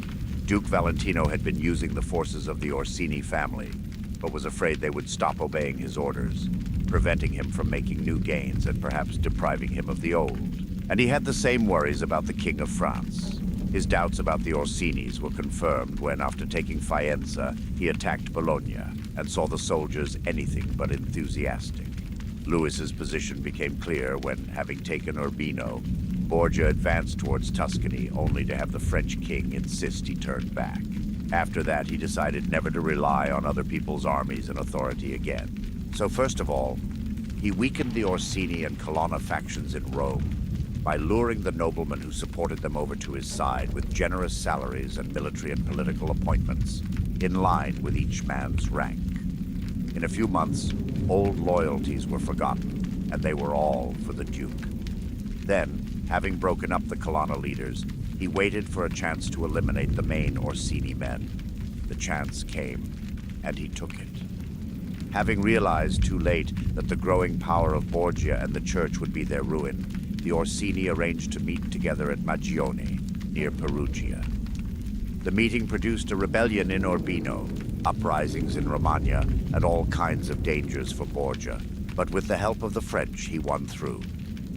Duke Valentino had been using the forces of the Orsini family, but was afraid they would stop obeying his orders, preventing him from making new gains and perhaps depriving him of the old. And he had the same worries about the King of France. His doubts about the Orsinis were confirmed when, after taking Faenza, he attacked Bologna and saw the soldiers anything but enthusiastic. Louis's position became clear when, having taken Urbino, Borgia advanced towards Tuscany only to have the French king insist he turn back. After that, he decided never to rely on other people's armies and authority again. So first of all, he weakened the Orsini and Colonna factions in Rome by luring the noblemen who supported them over to his side with generous salaries and military and political appointments, in line with each man's rank. In a few months, old loyalties were forgotten, and they were all for the Duke. Then, having broken up the Colonna leaders, he waited for a chance to eliminate the main Orsini men. The chance came, and he took it. Having realized too late that the growing power of Borgia and the church would be their ruin, the Orsini arranged to meet together at Magione, near Perugia. The meeting produced a rebellion in Urbino, uprisings in Romagna, and all kinds of dangers for Borgia. But with the help of the French, he won through.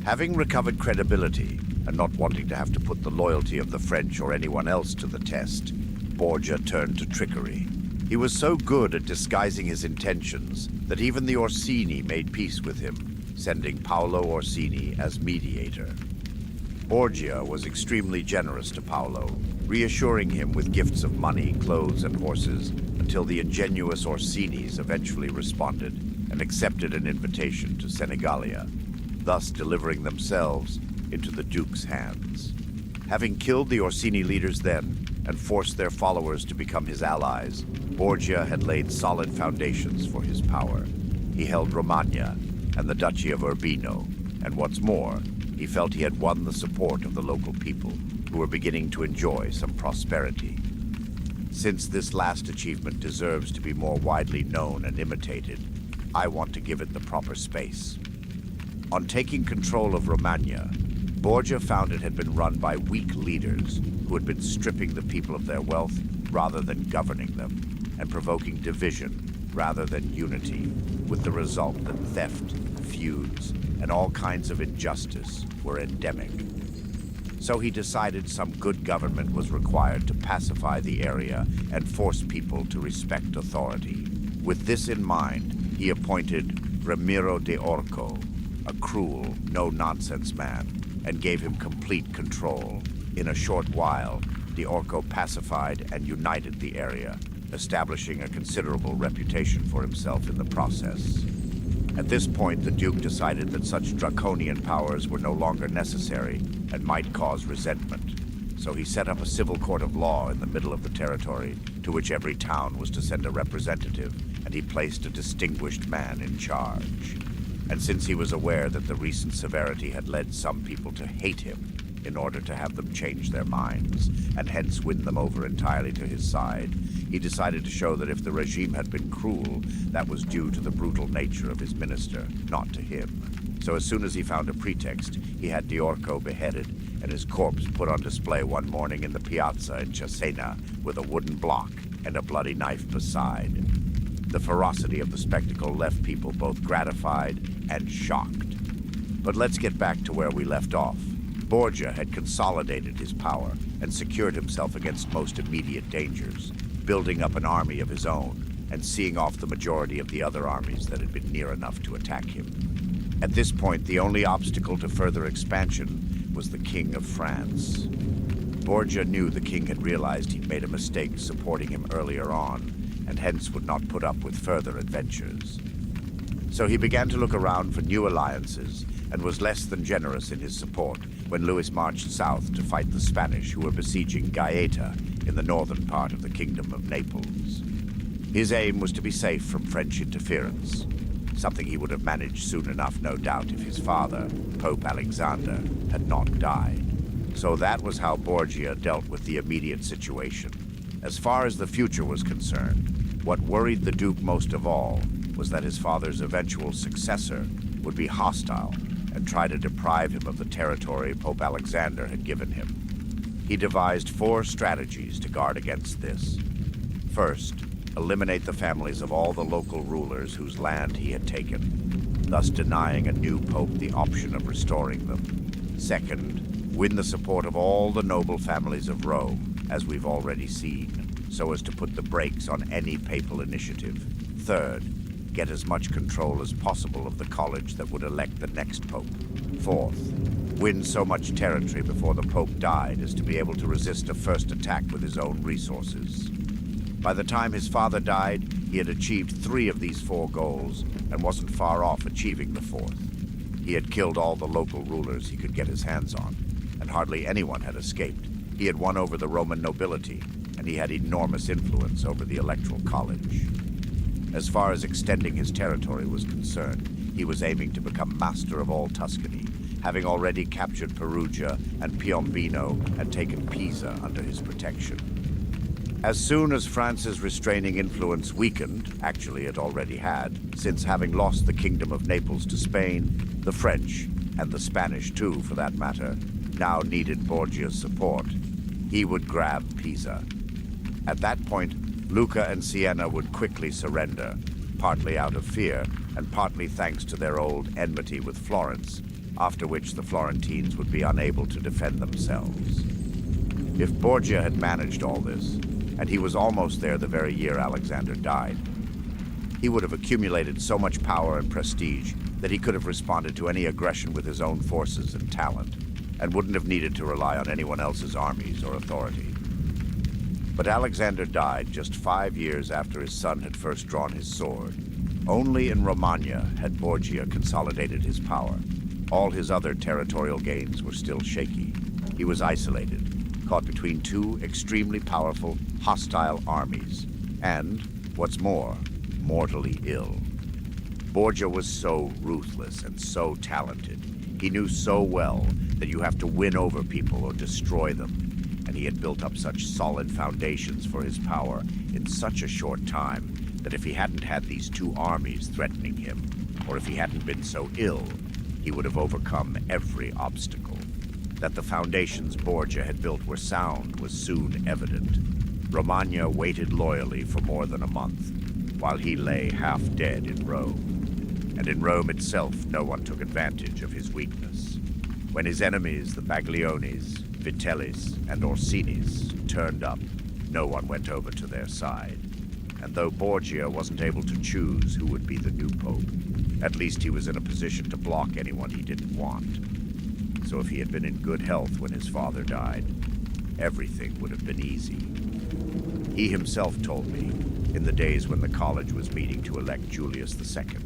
Having recovered credibility, and not wanting to have to put the loyalty of the French or anyone else to the test, Borgia turned to trickery. He was so good at disguising his intentions that even the Orsini made peace with him, sending Paolo Orsini as mediator. Borgia was extremely generous to Paolo, reassuring him with gifts of money, clothes, and horses, until the ingenuous Orsinis eventually responded and accepted an invitation to Senigallia, thus delivering themselves into the Duke's hands. Having killed the Orsini leaders then, and forced their followers to become his allies, Borgia had laid solid foundations for his power. He held Romagna and the Duchy of Urbino, and what's more, he felt he had won the support of the local people, who were beginning to enjoy some prosperity. Since this last achievement deserves to be more widely known and imitated, I want to give it the proper space. On taking control of Romagna, Borgia found it had been run by weak leaders who had been stripping the people of their wealth rather than governing them, and provoking division rather than unity, with the result that theft, feuds, and all kinds of injustice were endemic. So he decided some good government was required to pacify the area and force people to respect authority. With this in mind, he appointed Ramiro de Orco, a cruel, no-nonsense man, and gave him complete control. In a short while, de Orco pacified and united the area, establishing a considerable reputation for himself in the process. At this point, the Duke decided that such draconian powers were no longer necessary and might cause resentment. So he set up a civil court of law in the middle of the territory, to which every town was to send a representative, and he placed a distinguished man in charge. And since he was aware that the recent severity had led some people to hate him, in order to have them change their minds, and hence win them over entirely to his side, he decided to show that if the regime had been cruel, that was due to the brutal nature of his minister, not to him. So as soon as he found a pretext, he had de Orco beheaded, and his corpse put on display one morning in the piazza in Cesena, with a wooden block and a bloody knife beside. The ferocity of the spectacle left people both gratified and shocked. But let's get back to where we left off. Borgia had consolidated his power and secured himself against most immediate dangers, building up an army of his own and seeing off the majority of the other armies that had been near enough to attack him. At this point, the only obstacle to further expansion was the King of France. Borgia knew the king had realized he'd made a mistake supporting him earlier on, and hence would not put up with further adventures. So he began to look around for new alliances and was less than generous in his support, when Louis marched south to fight the Spanish who were besieging Gaeta in the northern part of the Kingdom of Naples. His aim was to be safe from French interference, something he would have managed soon enough, no doubt, if his father, Pope Alexander, had not died. So that was how Borgia dealt with the immediate situation. As far as the future was concerned, what worried the Duke most of all was that his father's eventual successor would be hostile and try to deprive him of the territory Pope Alexander had given him. He devised 4 strategies to guard against this. First, eliminate the families of all the local rulers whose land he had taken, thus denying a new pope the option of restoring them. Second, win the support of all the noble families of Rome, as we've already seen, so as to put the brakes on any papal initiative. Third, get as much control as possible of the college that would elect the next pope. Fourth, win so much territory before the pope died as to be able to resist a first attack with his own resources. By the time his father died, he had achieved 3 of these 4 goals and wasn't far off achieving the 4th. He had killed all the local rulers he could get his hands on, and hardly anyone had escaped. He had won over the Roman nobility, and he had enormous influence over the Electoral College. As far as extending his territory was concerned, he was aiming to become master of all Tuscany, having already captured Perugia and Piombino and taken Pisa under his protection. As soon as France's restraining influence weakened, actually it already had, since having lost the Kingdom of Naples to Spain, the French, and the Spanish too for that matter, now needed Borgia's support, he would grab Pisa. At that point, Lucca and Siena would quickly surrender, partly out of fear and partly thanks to their old enmity with Florence, after which the Florentines would be unable to defend themselves. If Borgia had managed all this, and he was almost there the very year Alexander died, he would have accumulated so much power and prestige that he could have responded to any aggression with his own forces and talent, and wouldn't have needed to rely on anyone else's armies or authority. But Alexander died just 5 years after his son had first drawn his sword. Only in Romagna had Borgia consolidated his power. All his other territorial gains were still shaky. He was isolated, caught between 2 extremely powerful, hostile armies, and, what's more, mortally ill. Borgia was so ruthless and so talented. He knew so well that you have to win over people or destroy them, and he had built up such solid foundations for his power in such a short time that if he hadn't had these 2 armies threatening him, or if he hadn't been so ill, he would have overcome every obstacle. That the foundations Borgia had built were sound was soon evident. Romagna waited loyally for more than a month, while he lay half dead in Rome. And in Rome itself, no one took advantage of his weakness. When his enemies, the Bagliones, Vitellis, and Orsinis, turned up, no one went over to their side. And though Borgia wasn't able to choose who would be the new pope, at least he was in a position to block anyone he didn't want. So if he had been in good health when his father died, everything would have been easy. He himself told me, in the days when the college was meeting to elect Julius II,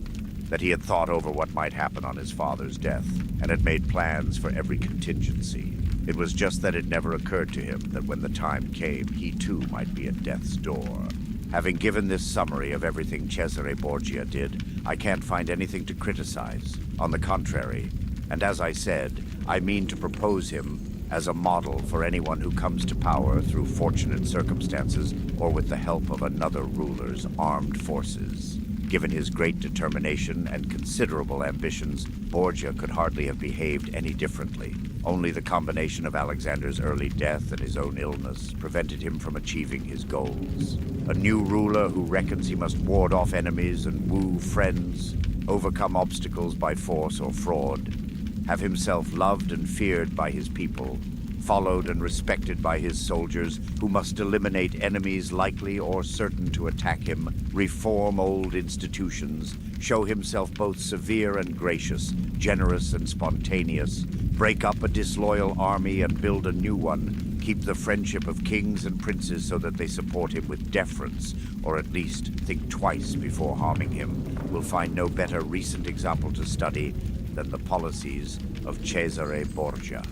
that he had thought over what might happen on his father's death, and had made plans for every contingency. It was just that it never occurred to him that when the time came, he too might be at death's door. Having given this summary of everything Cesare Borgia did, I can't find anything to criticize. On the contrary, and as I said, I mean to propose him as a model for anyone who comes to power through fortunate circumstances or with the help of another ruler's armed forces. Given his great determination and considerable ambitions, Borgia could hardly have behaved any differently. Only the combination of Alexander's early death and his own illness prevented him from achieving his goals. A new ruler who reckons he must ward off enemies and woo friends, overcome obstacles by force or fraud, have himself loved and feared by his people, followed and respected by his soldiers who must eliminate enemies likely or certain to attack him, reform old institutions, show himself both severe and gracious, generous and spontaneous, break up a disloyal army and build a new one, keep the friendship of kings and princes so that they support him with deference, or at least think twice before harming him, will find no better recent example to study than the policies of Cesare Borgia.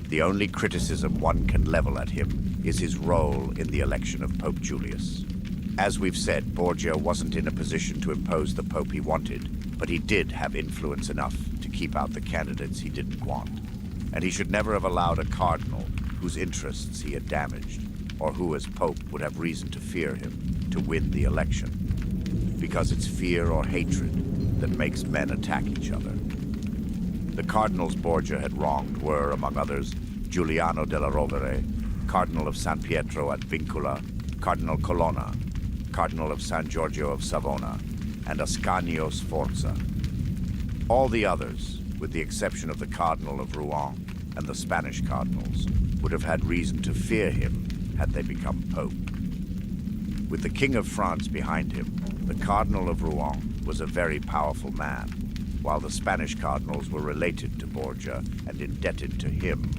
The only criticism one can level at him is his role in the election of Pope Julius. As we've said, Borgia wasn't in a position to impose the pope he wanted, but he did have influence enough to keep out the candidates he didn't want. And he should never have allowed a cardinal whose interests he had damaged, or who as pope would have reason to fear him, to win the election. Because it's fear or hatred that makes men attack each other. The cardinals Borgia had wronged were, among others, Giuliano della Rovere, Cardinal of San Pietro at Vincula, Cardinal Colonna, Cardinal of San Giorgio of Savona, and Ascanio Sforza. All the others, with the exception of the Cardinal of Rouen and the Spanish cardinals, would have had reason to fear him had they become pope. With the King of France behind him, the Cardinal of Rouen was a very powerful man, while the Spanish cardinals were related to Borgia and indebted to him.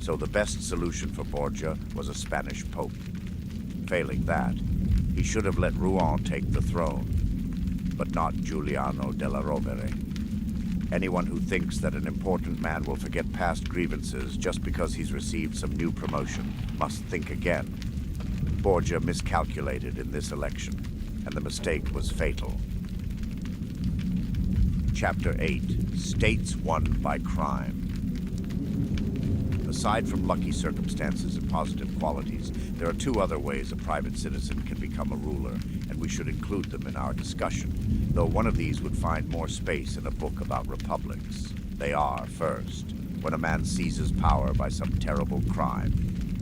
So the best solution for Borgia was a Spanish pope. Failing that, he should have let Rouen take the throne, but not Giuliano della Rovere. Anyone who thinks that an important man will forget past grievances just because he's received some new promotion must think again. Borgia miscalculated in this election, and the mistake was fatal. Chapter 8. States Won by Crime. Aside from lucky circumstances and positive qualities, there are two other ways a private citizen can become a ruler, and we should include them in our discussion, though one of these would find more space in a book about republics. They are, first, when a man seizes power by some terrible crime,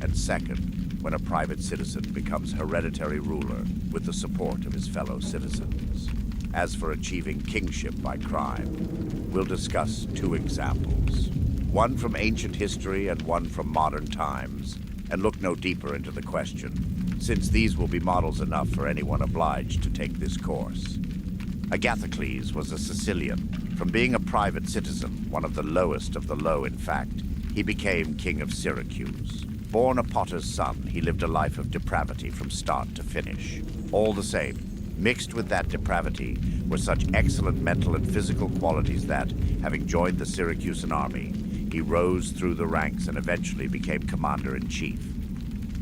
and second, when a private citizen becomes hereditary ruler with the support of his fellow citizens. As for achieving kingship by crime, we'll discuss two examples. One from ancient history and one from modern times, and look no deeper into the question, since these will be models enough for anyone obliged to take this course. Agathocles was a Sicilian. From being a private citizen, one of the lowest of the low in fact, he became king of Syracuse. Born a potter's son, he lived a life of depravity from start to finish. All the same, mixed with that depravity were such excellent mental and physical qualities that, having joined the Syracusan army, he rose through the ranks and eventually became commander-in-chief.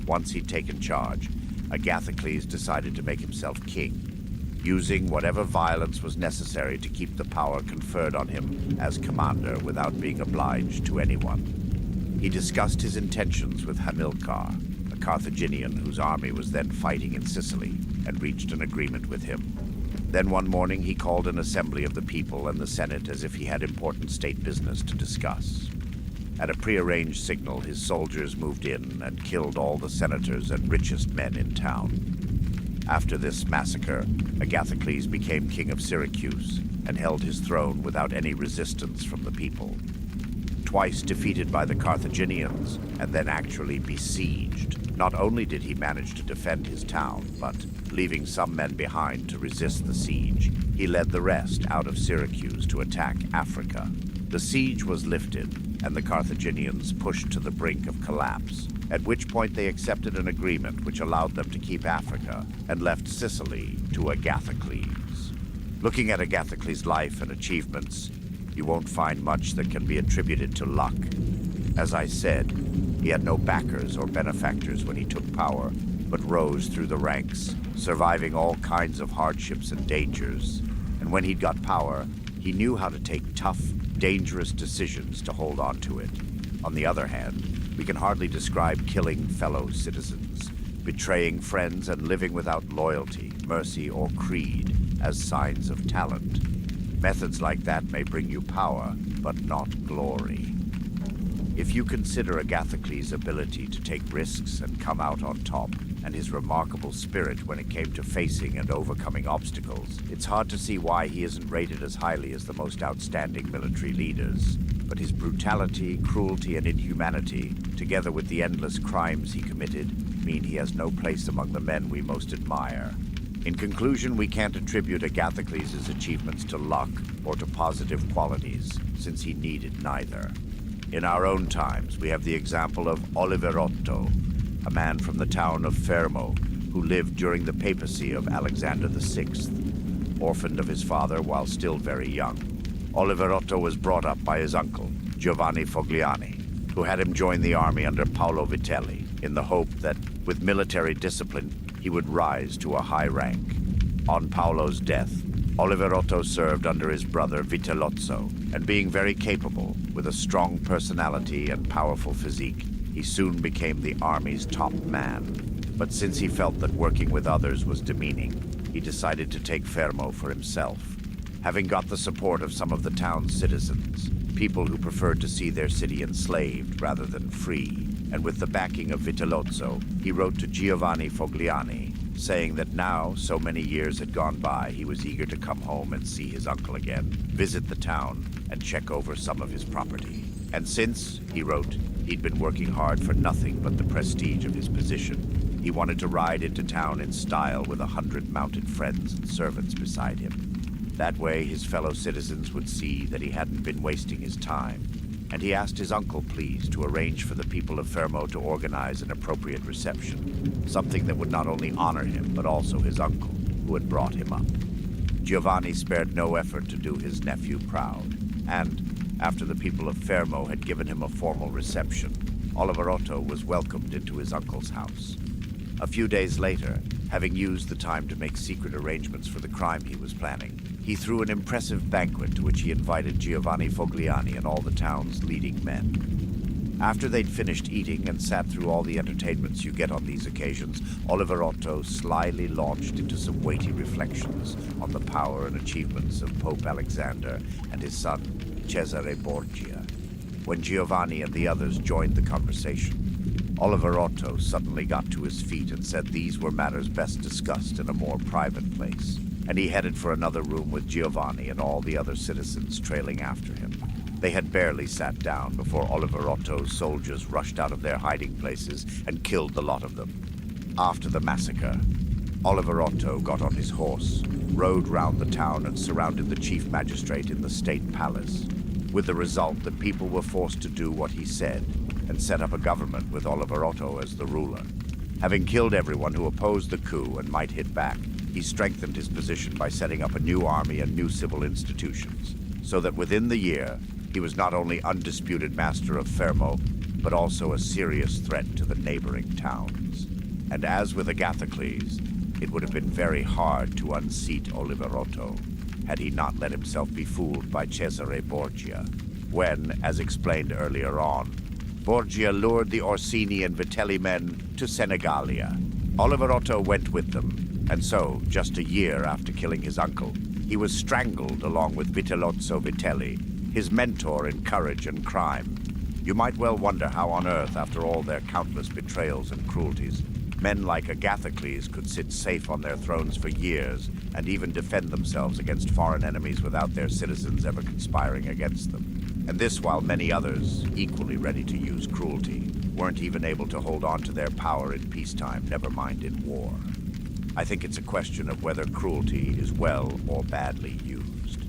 Once he'd taken charge, Agathocles decided to make himself king, using whatever violence was necessary to keep the power conferred on him as commander without being obliged to anyone. He discussed his intentions with Hamilcar, a Carthaginian whose army was then fighting in Sicily, and reached an agreement with him. Then one morning he called an assembly of the people and the Senate as if he had important state business to discuss. At a prearranged signal, his soldiers moved in and killed all the senators and richest men in town. After this massacre, Agathocles became king of Syracuse and held his throne without any resistance from the people. Twice defeated by the Carthaginians and then actually besieged, not only did he manage to defend his town, but, leaving some men behind to resist the siege, he led the rest out of Syracuse to attack Africa. The siege was lifted, and the Carthaginians pushed to the brink of collapse, at which point they accepted an agreement which allowed them to keep Africa and left Sicily to Agathocles. Looking at Agathocles' life and achievements, you won't find much that can be attributed to luck. As I said, he had no backers or benefactors when he took power, but rose through the ranks, surviving all kinds of hardships and dangers. And when he'd got power, he knew how to take tough, dangerous decisions to hold on to it. On the other hand, we can hardly describe killing fellow citizens, betraying friends, and living without loyalty, mercy, or creed as signs of talent. Methods like that may bring you power, but not glory. If you consider Agathocles' ability to take risks and come out on top, and his remarkable spirit when it came to facing and overcoming obstacles, it's hard to see why he isn't rated as highly as the most outstanding military leaders. But his brutality, cruelty, and inhumanity, together with the endless crimes he committed, mean he has no place among the men we most admire. In conclusion, we can't attribute Agathocles' achievements to luck or to positive qualities, since he needed neither. In our own times, we have the example of Oliverotto, a man from the town of Fermo, who lived during the papacy of Alexander VI. Orphaned of his father while still very young, Oliverotto was brought up by his uncle, Giovanni Fogliani. who had him join the army under Paolo Vitelli in the hope that, with military discipline, he would rise to a high rank. On Paolo's death, Oliverotto served under his brother Vitellozzo, and being very capable, with a strong personality and powerful physique, he soon became the army's top man. But since he felt that working with others was demeaning, he decided to take Fermo for himself. Having got the support of some of the town's citizens, people who preferred to see their city enslaved rather than free, and with the backing of Vitellozzo, he wrote to Giovanni Fogliani, saying that now, so many years had gone by, he was eager to come home and see his uncle again, visit the town, and check over some of his property. And since, he wrote, he'd been working hard for nothing but the prestige of his position, he wanted to ride into town in style with 100 mounted friends and servants beside him. That way, his fellow citizens would see that he hadn't been wasting his time, and he asked his uncle, please, to arrange for the people of Fermo to organize an appropriate reception, something that would not only honor him, but also his uncle, who had brought him up. Giovanni spared no effort to do his nephew proud, and, after the people of Fermo had given him a formal reception, Oliverotto was welcomed into his uncle's house. A few days later, having used the time to make secret arrangements for the crime he was planning, he threw an impressive banquet to which he invited Giovanni Fogliani and all the town's leading men. After they'd finished eating and sat through all the entertainments you get on these occasions, Oliverotto slyly launched into some weighty reflections on the power and achievements of Pope Alexander and his son, Cesare Borgia. When Giovanni and the others joined the conversation, Oliverotto suddenly got to his feet and said these were matters best discussed in a more private place, and he headed for another room with Giovanni and all the other citizens trailing after him. They had barely sat down before Oliverotto's soldiers rushed out of their hiding places and killed the lot of them. After the massacre, Oliverotto got on his horse, rode round the town and surrounded the chief magistrate in the state palace, with the result that people were forced to do what he said and set up a government with Oliverotto as the ruler. Having killed everyone who opposed the coup and might hit back, he strengthened his position by setting up a new army and new civil institutions, so that within the year, he was not only undisputed master of Fermo, but also a serious threat to the neighboring towns. And as with Agathocles, it would have been very hard to unseat Oliverotto, had he not let himself be fooled by Cesare Borgia, when, as explained earlier on, Borgia lured the Orsini and Vitelli men to Senegalia. Oliverotto went with them, and so, just a year after killing his uncle, he was strangled along with Vitellozzo Vitelli, his mentor in courage and crime. You might well wonder how on earth, after all their countless betrayals and cruelties, men like Agathocles could sit safe on their thrones for years and even defend themselves against foreign enemies without their citizens ever conspiring against them. And this while many others, equally ready to use cruelty, weren't even able to hold on to their power in peacetime, never mind in war. I think it's a question of whether cruelty is well or badly used.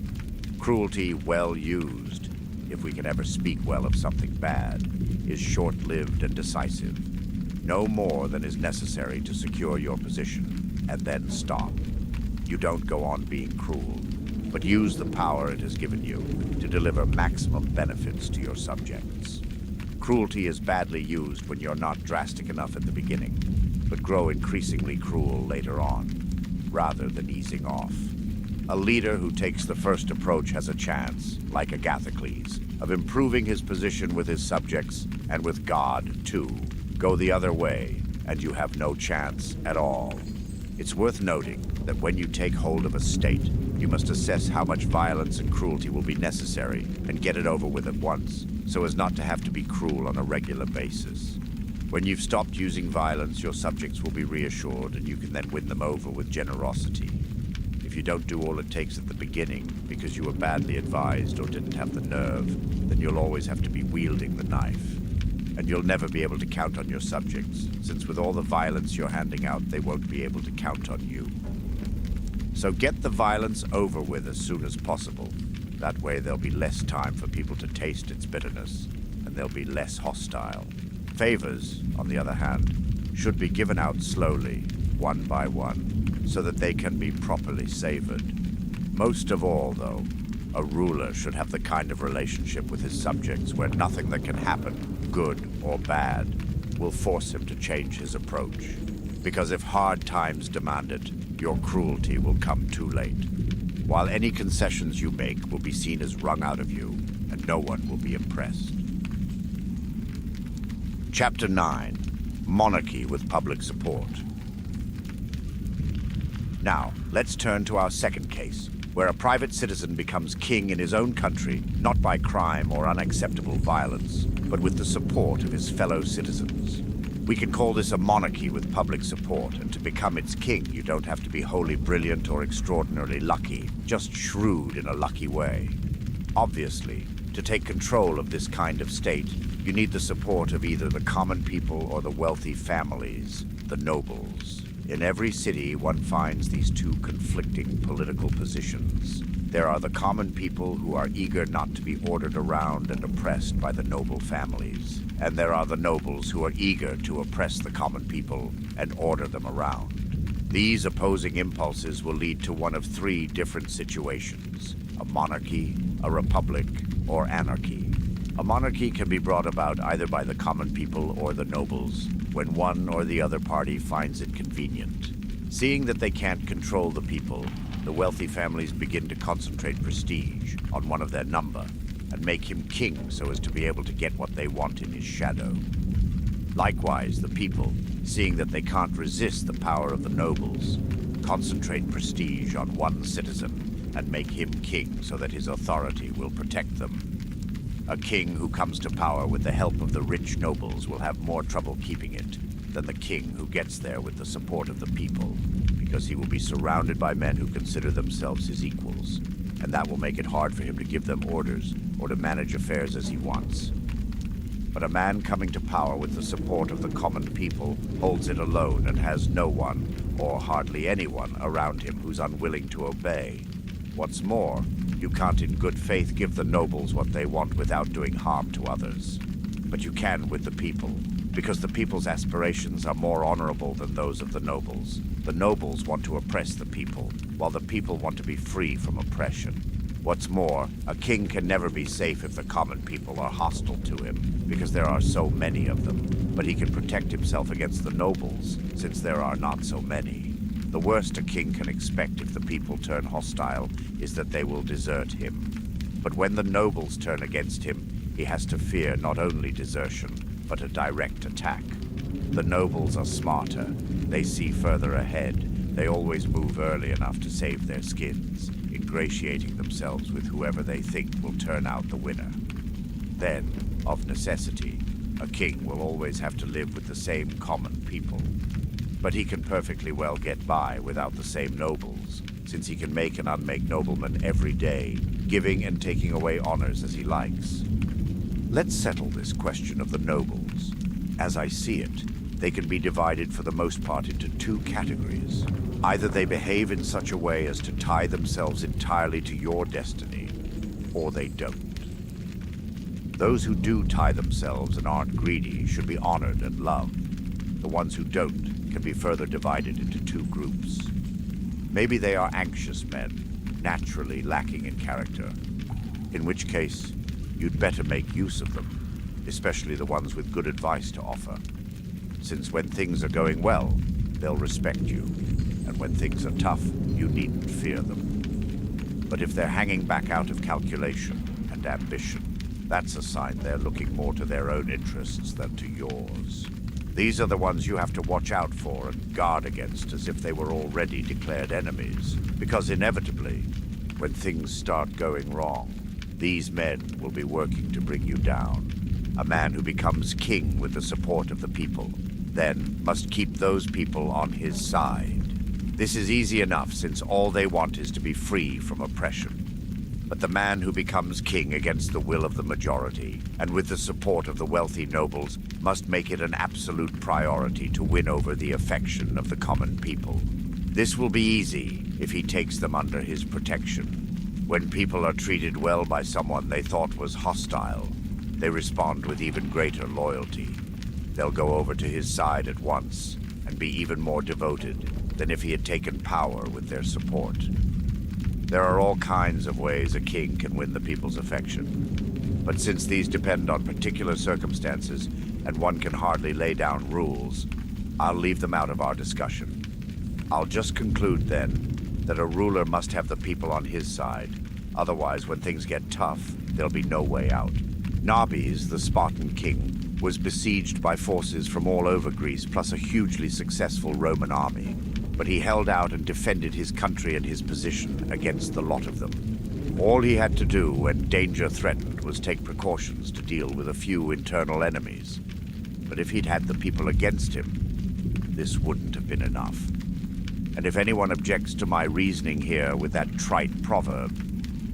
Cruelty well used, if we can ever speak well of something bad, is short-lived and decisive. No more than is necessary to secure your position, and then stop. You don't go on being cruel, but use the power it has given you to deliver maximum benefits to your subjects. Cruelty is badly used when you're not drastic enough at the beginning, but grow increasingly cruel later on, rather than easing off. A leader who takes the first approach has a chance, like Agathocles, of improving his position with his subjects and with God, too. Go the other way, and you have no chance at all. It's worth noting that when you take hold of a state, you must assess how much violence and cruelty will be necessary and get it over with at once, so as not to have to be cruel on a regular basis. When you've stopped using violence, your subjects will be reassured and you can then win them over with generosity. If you don't do all it takes at the beginning because you were badly advised or didn't have the nerve, then you'll always have to be wielding the knife. And you'll never be able to count on your subjects, since with all the violence you're handing out, they won't be able to count on you. So get the violence over with as soon as possible. That way there'll be less time for people to taste its bitterness, and they'll be less hostile. Favors, on the other hand, should be given out slowly, one by one, so that they can be properly savored. Most of all, though, A ruler should have the kind of relationship with his subjects where nothing that can happen, good or bad, will force him to change his approach. Because if hard times demand it, your cruelty will come too late. While any concessions you make will be seen as wrung out of you, and no one will be impressed. Chapter 9. Monarchy with public support. Now, let's turn to our second case, where a private citizen becomes king in his own country, not by crime or unacceptable violence, but with the support of his fellow citizens. We can call this a monarchy with public support, and to become its king, you don't have to be wholly brilliant or extraordinarily lucky, just shrewd in a lucky way. Obviously, to take control of this kind of state, you need the support of either the common people or the wealthy families, the nobles. In every city, one finds these two conflicting political positions. There are the common people who are eager not to be ordered around and oppressed by the noble families. And there are the nobles who are eager to oppress the common people and order them around. These opposing impulses will lead to one of three different situations: a monarchy, a republic, or anarchy. A monarchy can be brought about either by the common people or the nobles, when one or the other party finds it convenient. Seeing that they can't control the people, the wealthy families begin to concentrate prestige on one of their number and make him king so as to be able to get what they want in his shadow. Likewise, the people, seeing that they can't resist the power of the nobles, concentrate prestige on one citizen and make him king so that his authority will protect them. A king who comes to power with the help of the rich nobles will have more trouble keeping it than the king who gets there with the support of the people, because he will be surrounded by men who consider themselves his equals, and that will make it hard for him to give them orders or to manage affairs as he wants. But a man coming to power with the support of the common people holds it alone and has no one, or hardly anyone, around him who's unwilling to obey. What's more, you can't in good faith give the nobles what they want without doing harm to others. But you can with the people, because the people's aspirations are more honorable than those of the nobles. The nobles want to oppress the people, while the people want to be free from oppression. What's more, a king can never be safe if the common people are hostile to him, because there are so many of them. But he can protect himself against the nobles, since there are not so many. The worst a king can expect if the people turn hostile is that they will desert him. But when the nobles turn against him, he has to fear not only desertion, but a direct attack. The nobles are smarter. They see further ahead. They always move early enough to save their skins, ingratiating themselves with whoever they think will turn out the winner. Then, of necessity, a king will always have to live with the same common people. But he can perfectly well get by without the same nobles, since he can make and unmake noblemen every day, giving and taking away honors as he likes. Let's settle this question of the nobles. As I see it, they can be divided for the most part into two categories. Either they behave in such a way as to tie themselves entirely to your destiny, or they don't. Those who do tie themselves and aren't greedy should be honored and loved. The ones who don't can be further divided into two groups. Maybe they are anxious men, naturally lacking in character, in which case you'd better make use of them, especially the ones with good advice to offer, since when things are going well, they'll respect you, and when things are tough, you needn't fear them. But if they're hanging back out of calculation and ambition, that's a sign they're looking more to their own interests than to yours. These are the ones you have to watch out for and guard against as if they were already declared enemies, because inevitably, when things start going wrong, these men will be working to bring you down. A man who becomes king with the support of the people, then must keep those people on his side. This is easy enough, since all they want is to be free from oppression. But the man who becomes king against the will of the majority, and with the support of the wealthy nobles, must make it an absolute priority to win over the affection of the common people. This will be easy if he takes them under his protection. When people are treated well by someone they thought was hostile, they respond with even greater loyalty. They'll go over to his side at once, and be even more devoted than if he had taken power with their support. There are all kinds of ways a king can win the people's affection. But since these depend on particular circumstances, and one can hardly lay down rules, I'll leave them out of our discussion. I'll just conclude, then, that a ruler must have the people on his side. Otherwise, when things get tough, there'll be no way out. Nabis, the Spartan king, was besieged by forces from all over Greece, plus a hugely successful Roman army. But he held out and defended his country and his position against the lot of them. All he had to do when danger threatened was take precautions to deal with a few internal enemies. But if he'd had the people against him, this wouldn't have been enough. And if anyone objects to my reasoning here with that trite proverb,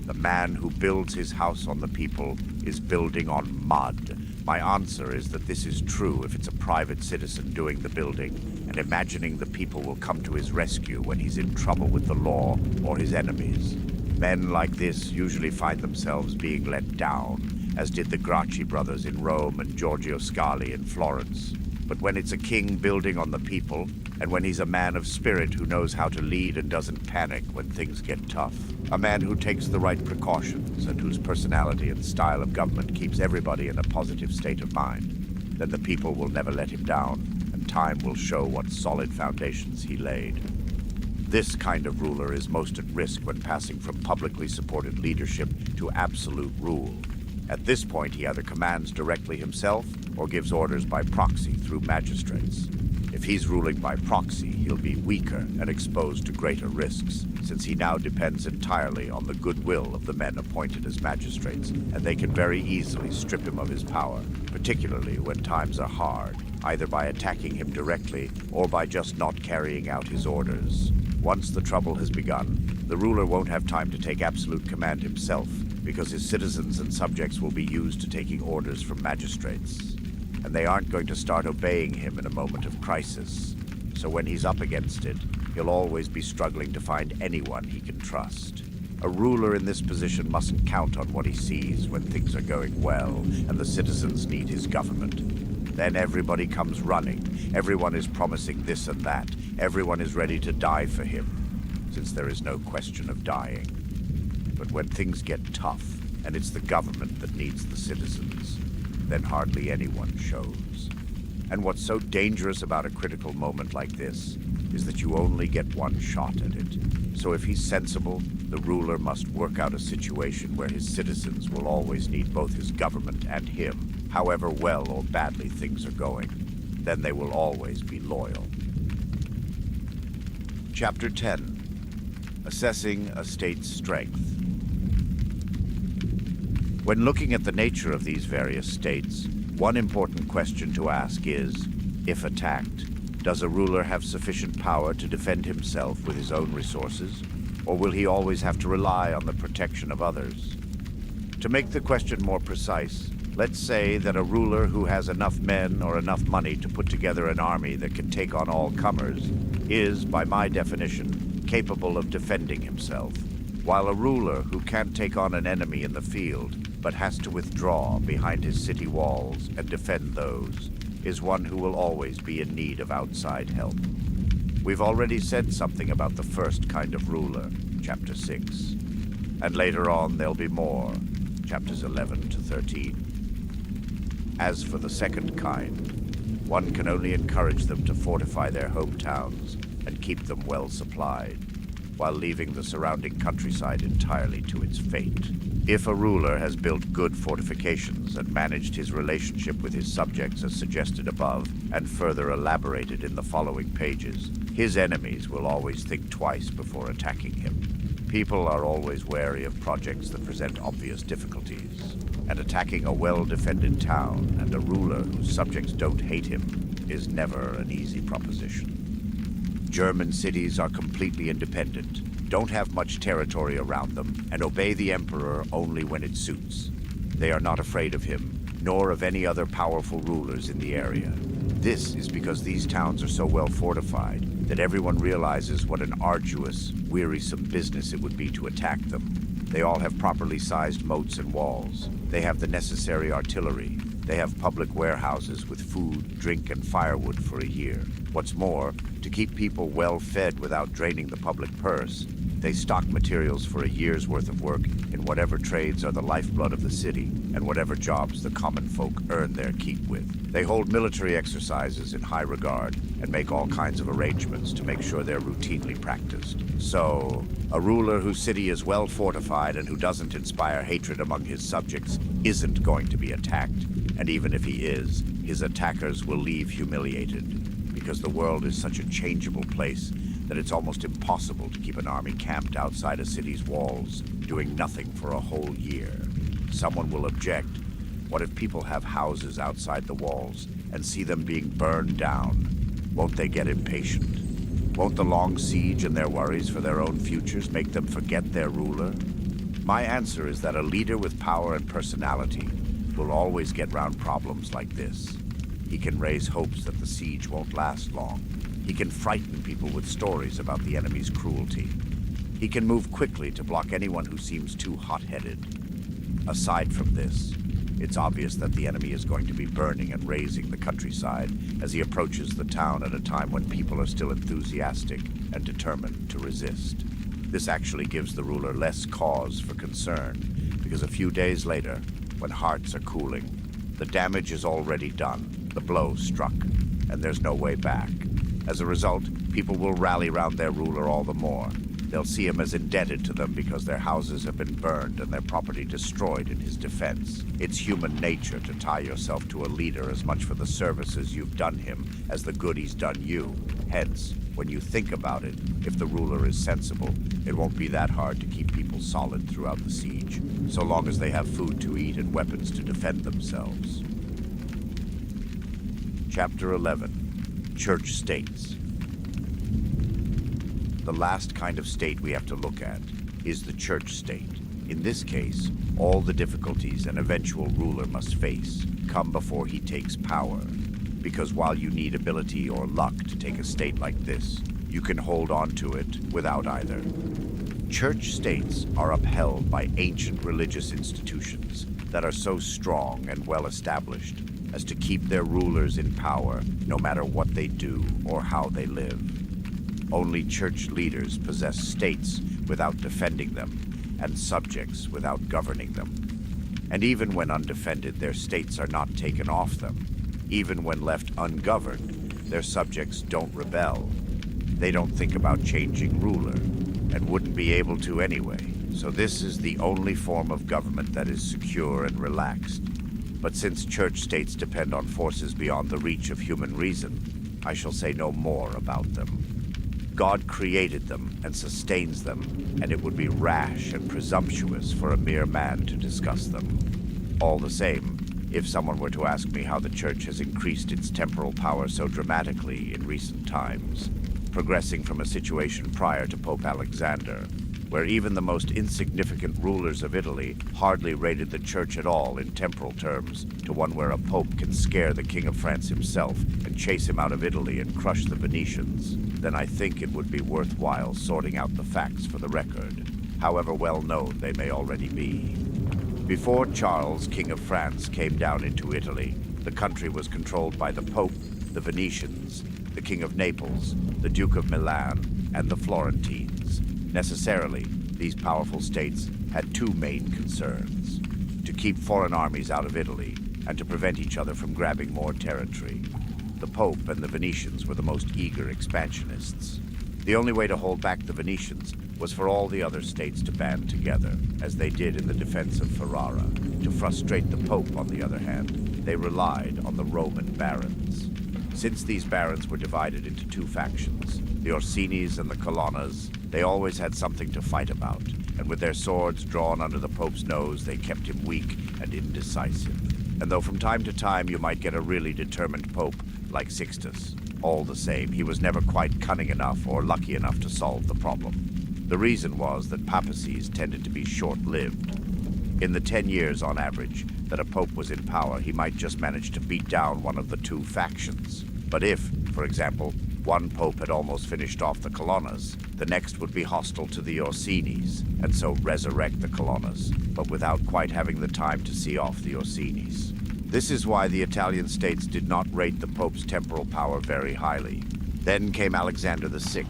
the man who builds his house on the people is building on mud, my answer is that this is true if it's a private citizen doing the building and imagining the people will come to his rescue when he's in trouble with the law or his enemies. Men like this usually find themselves being let down, as did the Gracchi brothers in Rome and Giorgio Scali in Florence. But when it's a king building on the people, and when he's a man of spirit who knows how to lead and doesn't panic when things get tough, a man who takes the right precautions and whose personality and style of government keeps everybody in a positive state of mind, then the people will never let him down, and time will show what solid foundations he laid. This kind of ruler is most at risk when passing from publicly supported leadership to absolute rule. At this point, he either commands directly himself or gives orders by proxy through magistrates. If he's ruling by proxy, he'll be weaker and exposed to greater risks, since he now depends entirely on the goodwill of the men appointed as magistrates, and they can very easily strip him of his power, particularly when times are hard, either by attacking him directly or by just not carrying out his orders. Once the trouble has begun, the ruler won't have time to take absolute command himself, because his citizens and subjects will be used to taking orders from magistrates. And they aren't going to start obeying him in a moment of crisis. So when he's up against it, he'll always be struggling to find anyone he can trust. A ruler in this position mustn't count on what he sees when things are going well and the citizens need his government. Then everybody comes running. Everyone is promising this and that. Everyone is ready to die for him, since there is no question of dying. But when things get tough, and it's the government that needs the citizens, then hardly anyone shows. And what's so dangerous about a critical moment like this is that you only get one shot at it. So if he's sensible, the ruler must work out a situation where his citizens will always need both his government and him, however well or badly things are going. Then they will always be loyal. Chapter 10. Assessing a state's strength. When looking at the nature of these various states, one important question to ask is, if attacked, does a ruler have sufficient power to defend himself with his own resources, or will he always have to rely on the protection of others? To make the question more precise, let's say that a ruler who has enough men or enough money to put together an army that can take on all comers is, by my definition, capable of defending himself, while a ruler who can't take on an enemy in the field but has to withdraw behind his city walls and defend those is one who will always be in need of outside help. We've already said something about the first kind of ruler, Chapter 6. And later on there'll be more, Chapters 11 to 13. As for the second kind, one can only encourage them to fortify their hometowns and keep them well supplied, while leaving the surrounding countryside entirely to its fate. If a ruler has built good fortifications and managed his relationship with his subjects as suggested above, and further elaborated in the following pages, his enemies will always think twice before attacking him. People are always wary of projects that present obvious difficulties, and attacking a well-defended town and a ruler whose subjects don't hate him is never an easy proposition. German cities are completely independent, don't have much territory around them, and obey the emperor only when it suits. They are not afraid of him, nor of any other powerful rulers in the area. This is because these towns are so well fortified that everyone realizes what an arduous, wearisome business it would be to attack them. They all have properly sized moats and walls, They have the necessary artillery. They have public warehouses with food, drink, and firewood for a year. What's more, to keep people well fed without draining the public purse, they stock materials for a year's worth of work in whatever trades are the lifeblood of the city and whatever jobs the common folk earn their keep with. They hold military exercises in high regard and make all kinds of arrangements to make sure they're routinely practiced. So, a ruler whose city is well fortified and who doesn't inspire hatred among his subjects isn't going to be attacked. And even if he is, his attackers will leave humiliated, because the world is such a changeable place that it's almost impossible to keep an army camped outside a city's walls, doing nothing for a whole year. Someone will object. What if people have houses outside the walls and see them being burned down? Won't they get impatient? Won't the long siege and their worries for their own futures make them forget their ruler? My answer is that a leader with power and personality will always get round problems like this. He can raise hopes that the siege won't last long. He can frighten people with stories about the enemy's cruelty. He can move quickly to block anyone who seems too hot-headed. Aside from this, it's obvious that the enemy is going to be burning and razing the countryside as he approaches the town at a time when people are still enthusiastic and determined to resist. This actually gives the ruler less cause for concern, because a few days later, when hearts are cooling, the damage is already done, the blow struck, and there's no way back. As a result, people will rally round their ruler all the more. They'll see him as indebted to them because their houses have been burned and their property destroyed in his defense. It's human nature to tie yourself to a leader as much for the services you've done him as the good he's done you. Hence, when you think about it, if the ruler is sensible, it won't be that hard to keep people solid throughout the siege, so long as they have food to eat and weapons to defend themselves. Chapter 11. Church states. The last kind of state we have to look at is the church state. In this case, all the difficulties an eventual ruler must face come before he takes power. Because while you need ability or luck to take a state like this, you can hold on to it without either. Church states are upheld by ancient religious institutions that are so strong and well established as to keep their rulers in power no matter what they do or how they live. Only church leaders possess states without defending them, and subjects without governing them. And even when undefended, their states are not taken off them. Even when left ungoverned, their subjects don't rebel. They don't think about changing ruler, and wouldn't be able to anyway. So this is the only form of government that is secure and relaxed. But since church states depend on forces beyond the reach of human reason, I shall say no more about them. God created them and sustains them, and it would be rash and presumptuous for a mere man to discuss them. All the same, if someone were to ask me how the church has increased its temporal power so dramatically in recent times, progressing from a situation prior to Pope Alexander, where even the most insignificant rulers of Italy hardly rated the church at all in temporal terms, to one where a pope can scare the King of France himself and chase him out of Italy and crush the Venetians, then I think it would be worthwhile sorting out the facts for the record, however well known they may already be. Before Charles, King of France, came down into Italy, the country was controlled by the Pope, the Venetians, the King of Naples, the Duke of Milan, and the Florentines. Necessarily, these powerful states had two main concerns: to keep foreign armies out of Italy and to prevent each other from grabbing more territory. The Pope and the Venetians were the most eager expansionists. The only way to hold back the Venetians was for all the other states to band together, as they did in the defense of Ferrara. To frustrate the Pope, on the other hand, they relied on the Roman barons. Since these barons were divided into two factions, the Orsinis and the Colonnas, they always had something to fight about, and with their swords drawn under the Pope's nose, they kept him weak and indecisive. And though from time to time you might get a really determined Pope like Sixtus, all the same, he was never quite cunning enough or lucky enough to solve the problem. The reason was that papacies tended to be short-lived. In the 10 years, on average, that a pope was in power, he might just manage to beat down one of the two factions. But if, for example, one pope had almost finished off the Colonnas, the next would be hostile to the Orsinis, and so resurrect the Colonnas. but without quite having the time to see off the Orsinis. This is why the Italian states did not rate the Pope's temporal power very highly. Then came Alexander VI,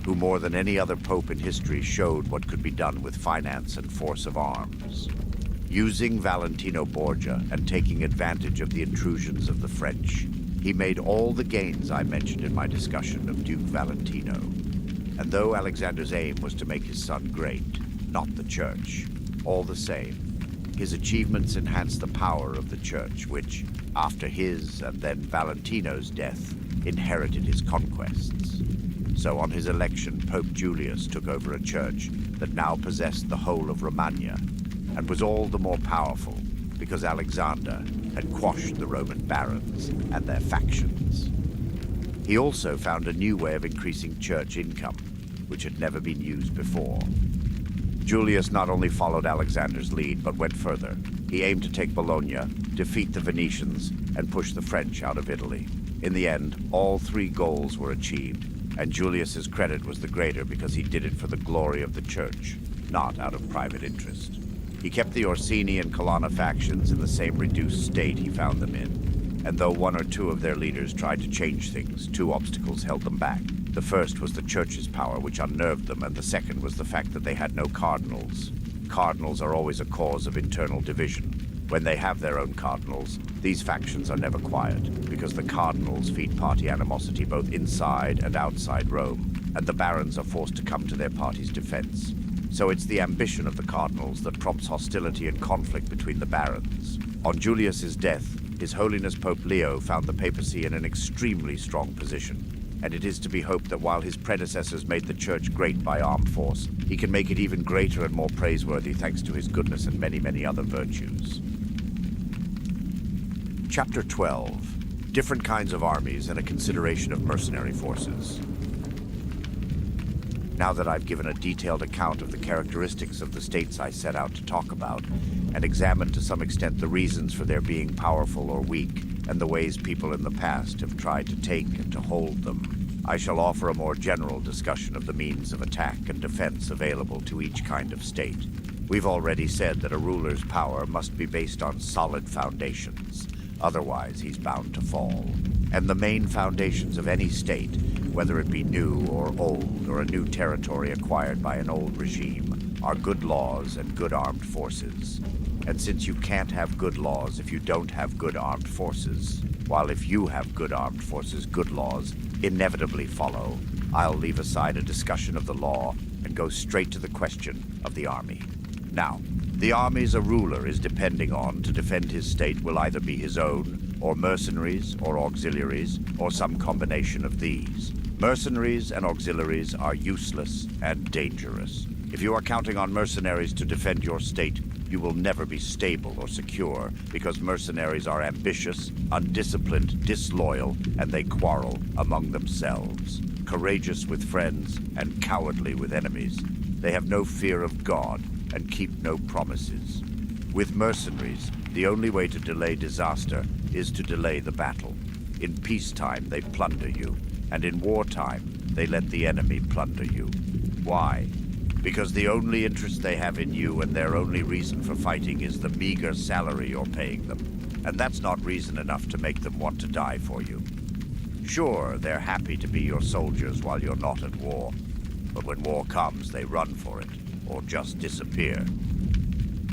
who more than any other pope in history showed what could be done with finance and force of arms. Using Valentino Borgia and taking advantage of the intrusions of the French, he made all the gains I mentioned in my discussion of Duke Valentino. And though Alexander's aim was to make his son great, not the church, all the same, his achievements enhanced the power of the church, which, after his and then Valentino's death, inherited his conquests. So on his election, Pope Julius took over a church that now possessed the whole of Romagna, and was all the more powerful because Alexander had quashed the Roman barons and their factions. He also found a new way of increasing church income, which had never been used before. Julius not only followed Alexander's lead, but went further. He aimed to take Bologna, defeat the Venetians, and push the French out of Italy. In the end, all three goals were achieved, and Julius's credit was the greater because he did it for the glory of the church, not out of private interest. He kept the Orsini and Colonna factions in the same reduced state he found them in, and though one or two of their leaders tried to change things, two obstacles held them back. The first was the church's power, which unnerved them, and the second was the fact that they had no cardinals. Cardinals are always a cause of internal division. When they have their own cardinals, these factions are never quiet, because the cardinals feed party animosity both inside and outside Rome, and the barons are forced to come to their party's defense. So it's the ambition of the cardinals that prompts hostility and conflict between the barons. On Julius's death, His Holiness Pope Leo found the papacy in an extremely strong position, and it is to be hoped that while his predecessors made the church great by armed force, he can make it even greater and more praiseworthy thanks to his goodness and many, many other virtues. Chapter 12. Different kinds of armies and a consideration of mercenary forces. Now that I've given a detailed account of the characteristics of the states I set out to talk about, and examined to some extent the reasons for their being powerful or weak, and the ways people in the past have tried to take and to hold them, I shall offer a more general discussion of the means of attack and defense available to each kind of state. We've already said that a ruler's power must be based on solid foundations, otherwise he's bound to fall. And the main foundations of any state, whether it be new or old or a new territory acquired by an old regime, are good laws and good armed forces. And since you can't have good laws if you don't have good armed forces, while if you have good armed forces, good laws inevitably follow, I'll leave aside a discussion of the law and go straight to the question of the army. Now, the armies a ruler is depending on to defend his state will either be his own, or mercenaries, or auxiliaries, or some combination of these. Mercenaries and auxiliaries are useless and dangerous. If you are counting on mercenaries to defend your state, you will never be stable or secure, because mercenaries are ambitious, undisciplined, disloyal, and they quarrel among themselves. Courageous with friends and cowardly with enemies. They have no fear of God and keep no promises. With mercenaries, the only way to delay disaster is to delay the battle. In peacetime, they plunder you, and in wartime, they let the enemy plunder you. Why? Because the only interest they have in you and their only reason for fighting is the meager salary you're paying them. And that's not reason enough to make them want to die for you. Sure, they're happy to be your soldiers while you're not at war, but when war comes, they run for it, or just disappear.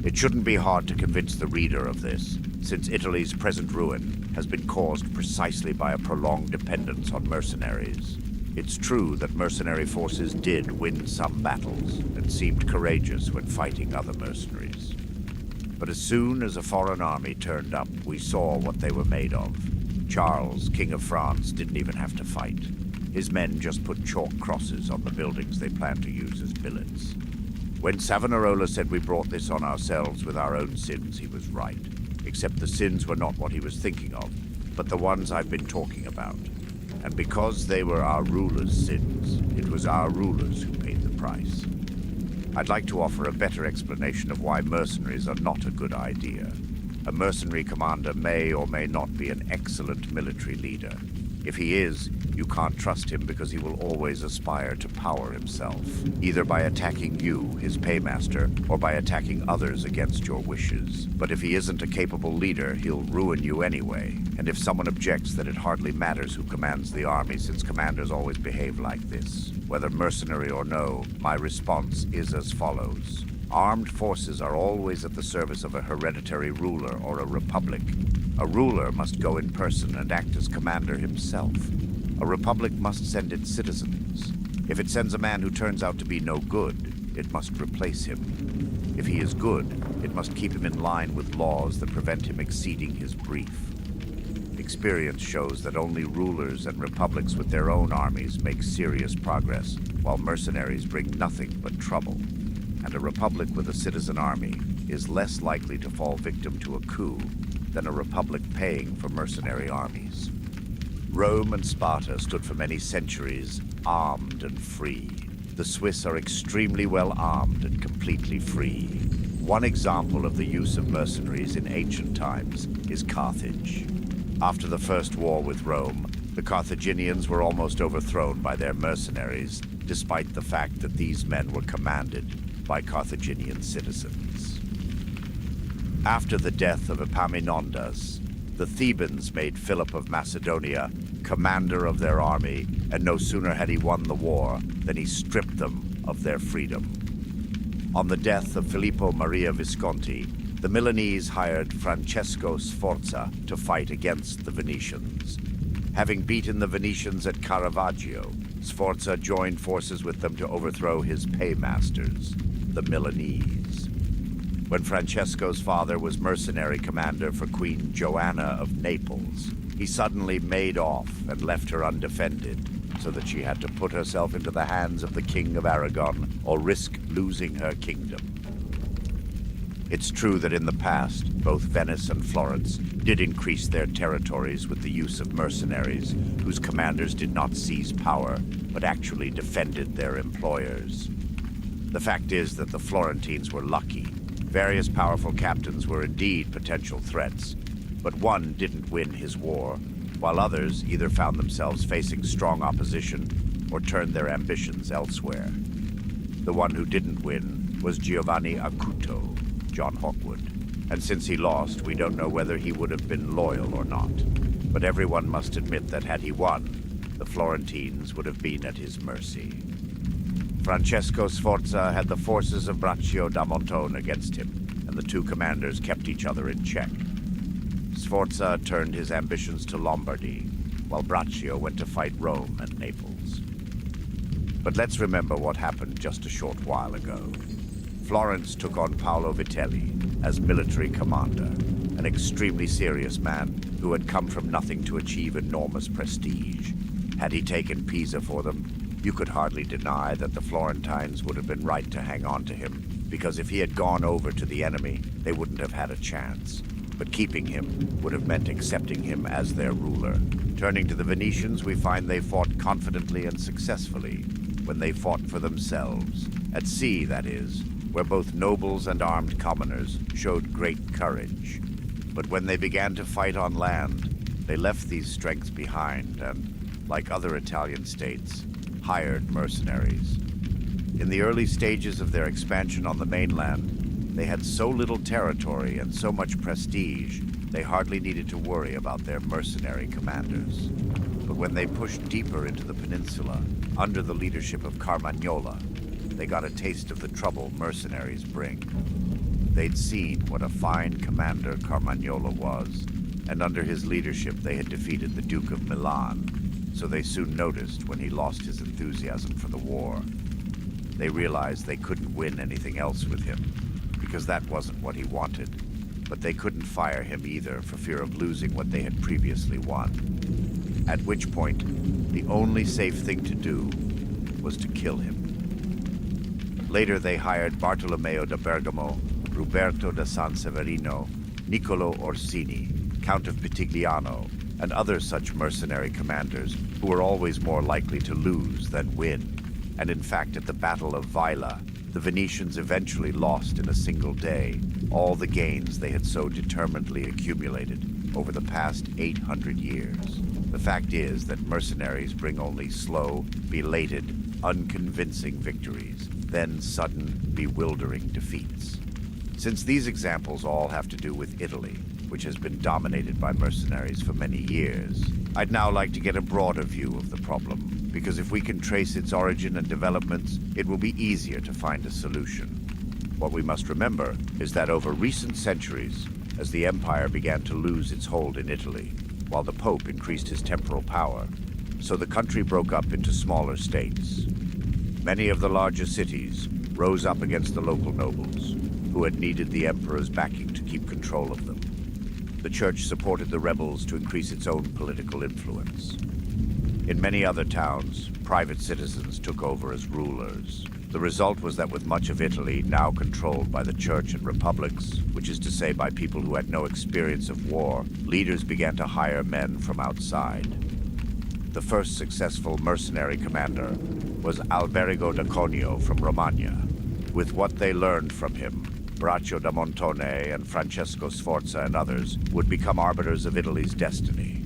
It shouldn't be hard to convince the reader of this, since Italy's present ruin has been caused precisely by a prolonged dependence on mercenaries. It's true that mercenary forces did win some battles and seemed courageous when fighting other mercenaries. But as soon as a foreign army turned up, we saw what they were made of. Charles, King of France, didn't even have to fight. His men just put chalk crosses on the buildings they planned to use as billets. When Savonarola said we brought this on ourselves with our own sins, he was right. Except the sins were not what he was thinking of, but the ones I've been talking about. And because they were our rulers' sins, it was our rulers who paid the price. I'd like to offer a better explanation of why mercenaries are not a good idea. A mercenary commander may or may not be an excellent military leader, If he is, you can't trust him because he will always aspire to power himself, either by attacking you, his paymaster, or by attacking others against your wishes. But if he isn't a capable leader, he'll ruin you anyway. And if someone objects that it hardly matters who commands the army, since commanders always behave like this, whether mercenary or no, my response is as follows. Armed forces are always at the service of a hereditary ruler or a republic. A ruler must go in person and act as commander himself. A republic must send its citizens. If it sends a man who turns out to be no good, it must replace him. If he is good, it must keep him in line with laws that prevent him exceeding his brief. Experience shows that only rulers and republics with their own armies make serious progress, while mercenaries bring nothing but trouble. And a republic with a citizen army is less likely to fall victim to a coup than a republic paying for mercenary armies. Rome and Sparta stood for many centuries armed and free. The Swiss are extremely well armed and completely free. One example of the use of mercenaries in ancient times is Carthage. After the first war with Rome, the Carthaginians were almost overthrown by their mercenaries, despite the fact that these men were commanded by Carthaginian citizens. After the death of Epaminondas, the Thebans made Philip of Macedonia commander of their army, and no sooner had he won the war than he stripped them of their freedom. On the death of Filippo Maria Visconti, the Milanese hired Francesco Sforza to fight against the Venetians. Having beaten the Venetians at Caravaggio, Sforza joined forces with them to overthrow his paymasters, the Milanese. When Francesco's father was mercenary commander for Queen Joanna of Naples, he suddenly made off and left her undefended, so that she had to put herself into the hands of the King of Aragon or risk losing her kingdom. It's true that in the past, both Venice and Florence did increase their territories with the use of mercenaries, whose commanders did not seize power, but actually defended their employers. The fact is that the Florentines were lucky. Various powerful captains were indeed potential threats, but one didn't win his war, while others either found themselves facing strong opposition or turned their ambitions elsewhere. The one who didn't win was Giovanni Acuto, John Hawkwood, and since he lost, we don't know whether he would have been loyal or not. But everyone must admit that had he won, the Florentines would have been at his mercy. Francesco Sforza had the forces of Braccio da Montone against him, and the two commanders kept each other in check. Sforza turned his ambitions to Lombardy, while Braccio went to fight Rome and Naples. But let's remember what happened just a short while ago. Florence took on Paolo Vitelli as military commander, an extremely serious man who had come from nothing to achieve enormous prestige. Had he taken Pisa for them, you could hardly deny that the Florentines would have been right to hang on to him, because if he had gone over to the enemy, they wouldn't have had a chance. But keeping him would have meant accepting him as their ruler. Turning to the Venetians, we find they fought confidently and successfully when they fought for themselves. At sea, that is, where both nobles and armed commoners showed great courage. But when they began to fight on land, they left these strengths behind and, like other Italian states, hired mercenaries. In the early stages of their expansion on the mainland, they had so little territory and so much prestige, they hardly needed to worry about their mercenary commanders. But when they pushed deeper into the peninsula, under the leadership of Carmagnola, they got a taste of the trouble mercenaries bring. They'd seen what a fine commander Carmagnola was, and under his leadership they had defeated the Duke of Milan, so they soon noticed when he lost his enthusiasm for the war. They realized they couldn't win anything else with him, because that wasn't what he wanted, but they couldn't fire him either for fear of losing what they had previously won. At which point, the only safe thing to do was to kill him. Later they hired Bartolomeo da Bergamo, Ruberto da San Severino, Niccolò Orsini, Count of Pitigliano, and other such mercenary commanders who were always more likely to lose than win. And in fact, at the Battle of Vaila, the Venetians eventually lost in a single day all the gains they had so determinedly accumulated over the past 800 years. The fact is that mercenaries bring only slow, belated, unconvincing victories, then sudden, bewildering defeats. Since these examples all have to do with Italy, which has been dominated by mercenaries for many years, I'd now like to get a broader view of the problem, because if we can trace its origin and developments, it will be easier to find a solution. What we must remember is that over recent centuries, as the empire began to lose its hold in Italy, while the Pope increased his temporal power, so the country broke up into smaller states. Many of the larger cities rose up against the local nobles, who had needed the emperor's backing to keep control of them. The church supported the rebels to increase its own political influence. In many other towns, private citizens took over as rulers. The result was that with much of Italy now controlled by the church and republics, which is to say by people who had no experience of war, leaders began to hire men from outside. The first successful mercenary commander was Alberigo da Conio from Romagna. With what they learned from him, Braccio da Montone and Francesco Sforza and others would become arbiters of Italy's destiny.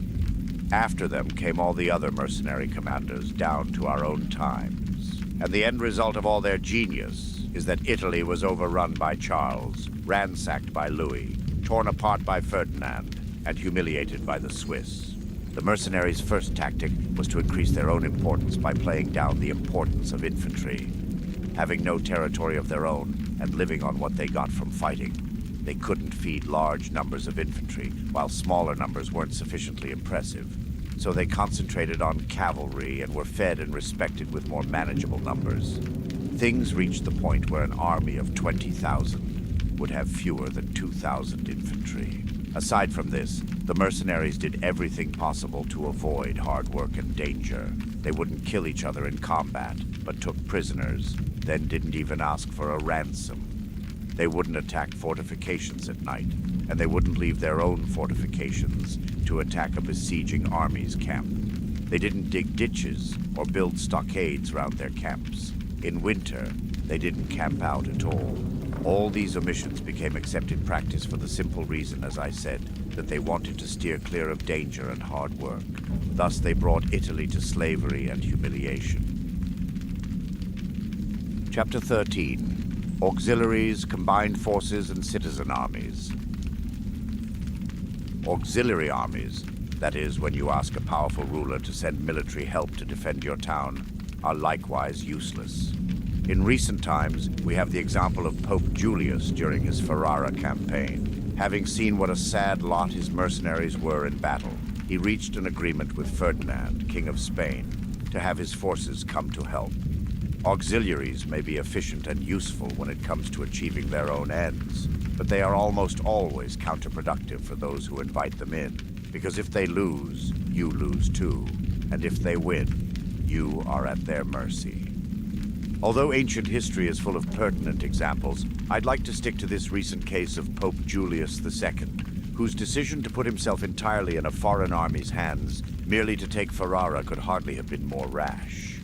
After them came all the other mercenary commanders down to our own times. And the end result of all their genius is that Italy was overrun by Charles, ransacked by Louis, torn apart by Ferdinand, and humiliated by the Swiss. The mercenaries' first tactic was to increase their own importance by playing down the importance of infantry. Having no territory of their own and living on what they got from fighting, they couldn't feed large numbers of infantry, while smaller numbers weren't sufficiently impressive. So they concentrated on cavalry and were fed and respected with more manageable numbers. Things reached the point where an army of 20,000 would have fewer than 2,000 infantry. Aside from this, the mercenaries did everything possible to avoid hard work and danger. They wouldn't kill each other in combat, but took prisoners, then didn't even ask for a ransom. They wouldn't attack fortifications at night, and they wouldn't leave their own fortifications to attack a besieging army's camp. They didn't dig ditches or build stockades around their camps. In winter, they didn't camp out at all. All these omissions became accepted practice for the simple reason, as I said, that they wanted to steer clear of danger and hard work. Thus, they brought Italy to slavery and humiliation. Chapter 13. Auxiliaries, Combined Forces, and Citizen Armies. Auxiliary armies, that is, when you ask a powerful ruler to send military help to defend your town, are likewise useless. In recent times, we have the example of Pope Julius during his Ferrara campaign. Having seen what a sad lot his mercenaries were in battle, he reached an agreement with Ferdinand, King of Spain, to have his forces come to help. Auxiliaries may be efficient and useful when it comes to achieving their own ends, but they are almost always counterproductive for those who invite them in, because if they lose, you lose too, and if they win, you are at their mercy. Although ancient history is full of pertinent examples, I'd like to stick to this recent case of Pope Julius II, whose decision to put himself entirely in a foreign army's hands merely to take Ferrara could hardly have been more rash.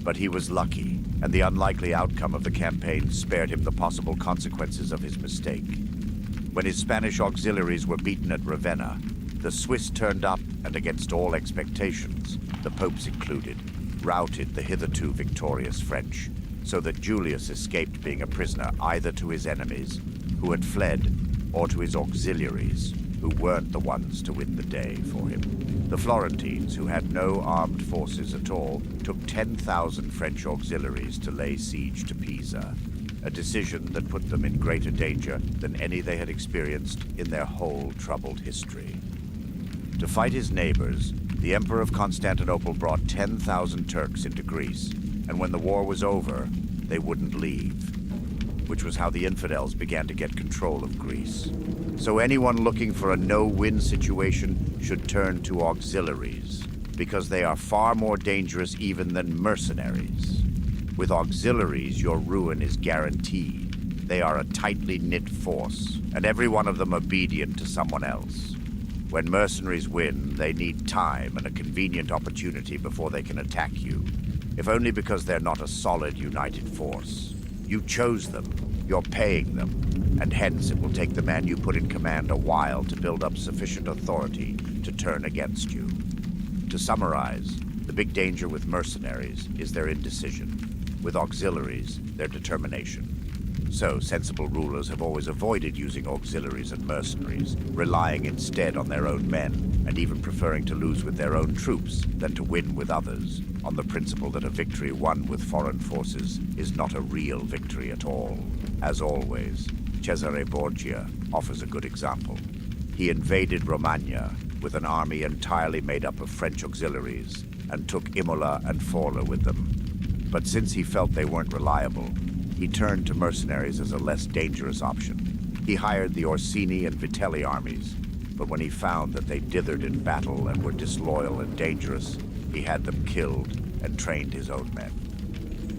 But he was lucky, and the unlikely outcome of the campaign spared him the possible consequences of his mistake. When his Spanish auxiliaries were beaten at Ravenna, the Swiss turned up, and against all expectations, the Popes included, routed the hitherto victorious French, so that Julius escaped being a prisoner either to his enemies, who had fled, or to his auxiliaries, who weren't the ones to win the day for him. The Florentines, who had no armed forces at all, took 10,000 French auxiliaries to lay siege to Pisa, a decision that put them in greater danger than any they had experienced in their whole troubled history. To fight his neighbors, the Emperor of Constantinople brought 10,000 Turks into Greece, and when the war was over, they wouldn't leave, which was how the infidels began to get control of Greece. So anyone looking for a no-win situation should turn to auxiliaries, because they are far more dangerous even than mercenaries. With auxiliaries, your ruin is guaranteed. They are a tightly knit force, and every one of them obedient to someone else. When mercenaries win, they need time and a convenient opportunity before they can attack you, if only because they're not a solid, united force. You chose them, you're paying them, and hence it will take the man you put in command a while to build up sufficient authority to turn against you. To summarize, the big danger with mercenaries is their indecision. With auxiliaries, their determination. So, sensible rulers have always avoided using auxiliaries and mercenaries, relying instead on their own men, and even preferring to lose with their own troops than to win with others, on the principle that a victory won with foreign forces is not a real victory at all. As always, Cesare Borgia offers a good example. He invaded Romagna with an army entirely made up of French auxiliaries, and took Imola and Forla with them. But since he felt they weren't reliable, he turned to mercenaries as a less dangerous option. He hired the Orsini and Vitelli armies, but when he found that they dithered in battle and were disloyal and dangerous, he had them killed and trained his own men.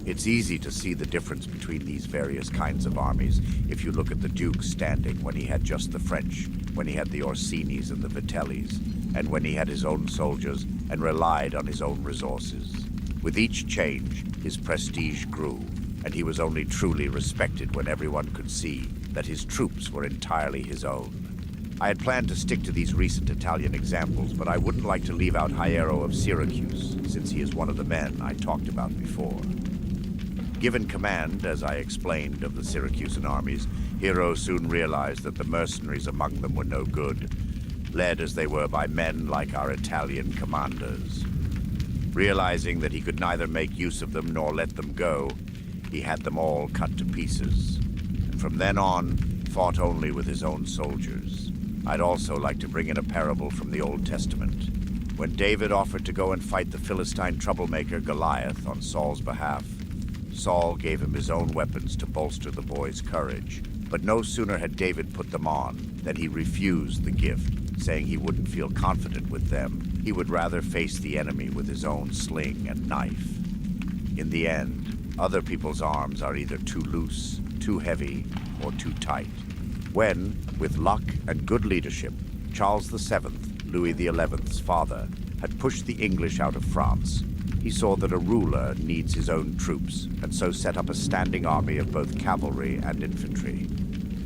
It's easy to see the difference between these various kinds of armies if you look at the Duke's standing when he had just the French, when he had the Orsinis and the Vitellis, and when he had his own soldiers and relied on his own resources. With each change, his prestige grew, and he was only truly respected when everyone could see that his troops were entirely his own. I had planned to stick to these recent Italian examples, but I wouldn't like to leave out Hiero of Syracuse, since he is one of the men I talked about before. Given command, as I explained, of the Syracusan armies, Hiero soon realized that the mercenaries among them were no good, led as they were by men like our Italian commanders. Realizing that he could neither make use of them nor let them go, he had them all cut to pieces, and from then on, fought only with his own soldiers. I'd also like to bring in a parable from the Old Testament. When David offered to go and fight the Philistine troublemaker Goliath on Saul's behalf, Saul gave him his own weapons to bolster the boy's courage. But no sooner had David put them on than he refused the gift, saying he wouldn't feel confident with them. He would rather face the enemy with his own sling and knife. In the end, other people's arms are either too loose, too heavy, or too tight. When, with luck and good leadership, Charles VII, Louis XI's father, had pushed the English out of France, he saw that a ruler needs his own troops, and so set up a standing army of both cavalry and infantry.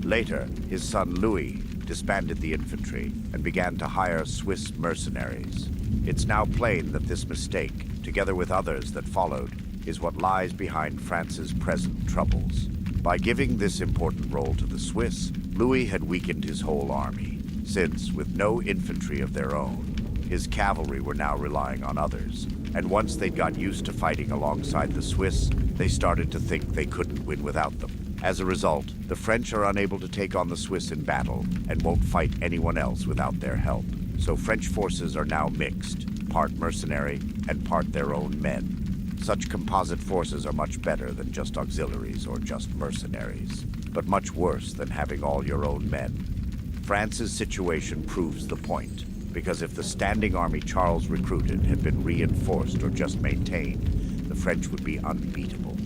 Later, his son Louis disbanded the infantry and began to hire Swiss mercenaries. It's now plain that this mistake, together with others that followed, is what lies behind France's present troubles. By giving this important role to the Swiss, Louis had weakened his whole army, since, with no infantry of their own, his cavalry were now relying on others. And once they'd got used to fighting alongside the Swiss, they started to think they couldn't win without them. As a result, the French are unable to take on the Swiss in battle and won't fight anyone else without their help. So French forces are now mixed, part mercenary and part their own men. Such composite forces are much better than just auxiliaries or just mercenaries, but much worse than having all your own men. France's situation proves the point. Because if the standing army Charles recruited had been reinforced or just maintained, the French would be unbeatable.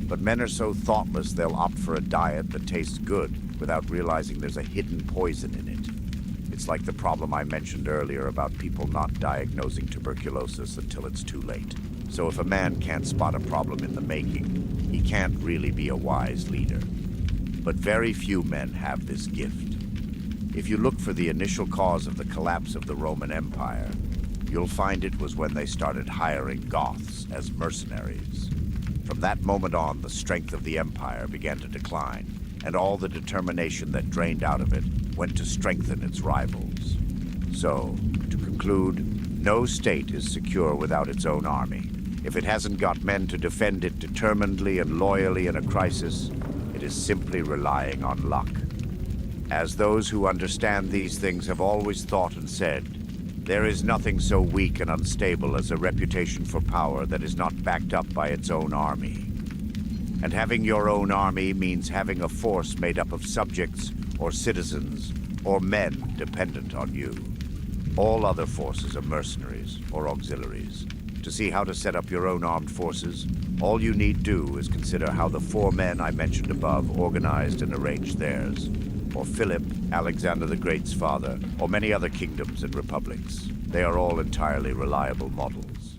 But men are so thoughtless they'll opt for a diet that tastes good without realizing there's a hidden poison in it. It's like the problem I mentioned earlier about people not diagnosing tuberculosis until it's too late. So if a man can't spot a problem in the making, he can't really be a wise leader. But very few men have this gift. If you look for the initial cause of the collapse of the Roman Empire, you'll find it was when they started hiring Goths as mercenaries. From that moment on, the strength of the empire began to decline, and all the determination that drained out of it went to strengthen its rivals. So, to conclude, no state is secure without its own army. If it hasn't got men to defend it determinedly and loyally in a crisis, it is simply relying on luck. As those who understand these things have always thought and said, there is nothing so weak and unstable as a reputation for power that is not backed up by its own army. And having your own army means having a force made up of subjects or citizens or men dependent on you. All other forces are mercenaries or auxiliaries. To see how to set up your own armed forces, all you need do is consider how the 4 men I mentioned above organized and arranged theirs. Or Philip, Alexander the Great's father, or many other kingdoms and republics. They are all entirely reliable models.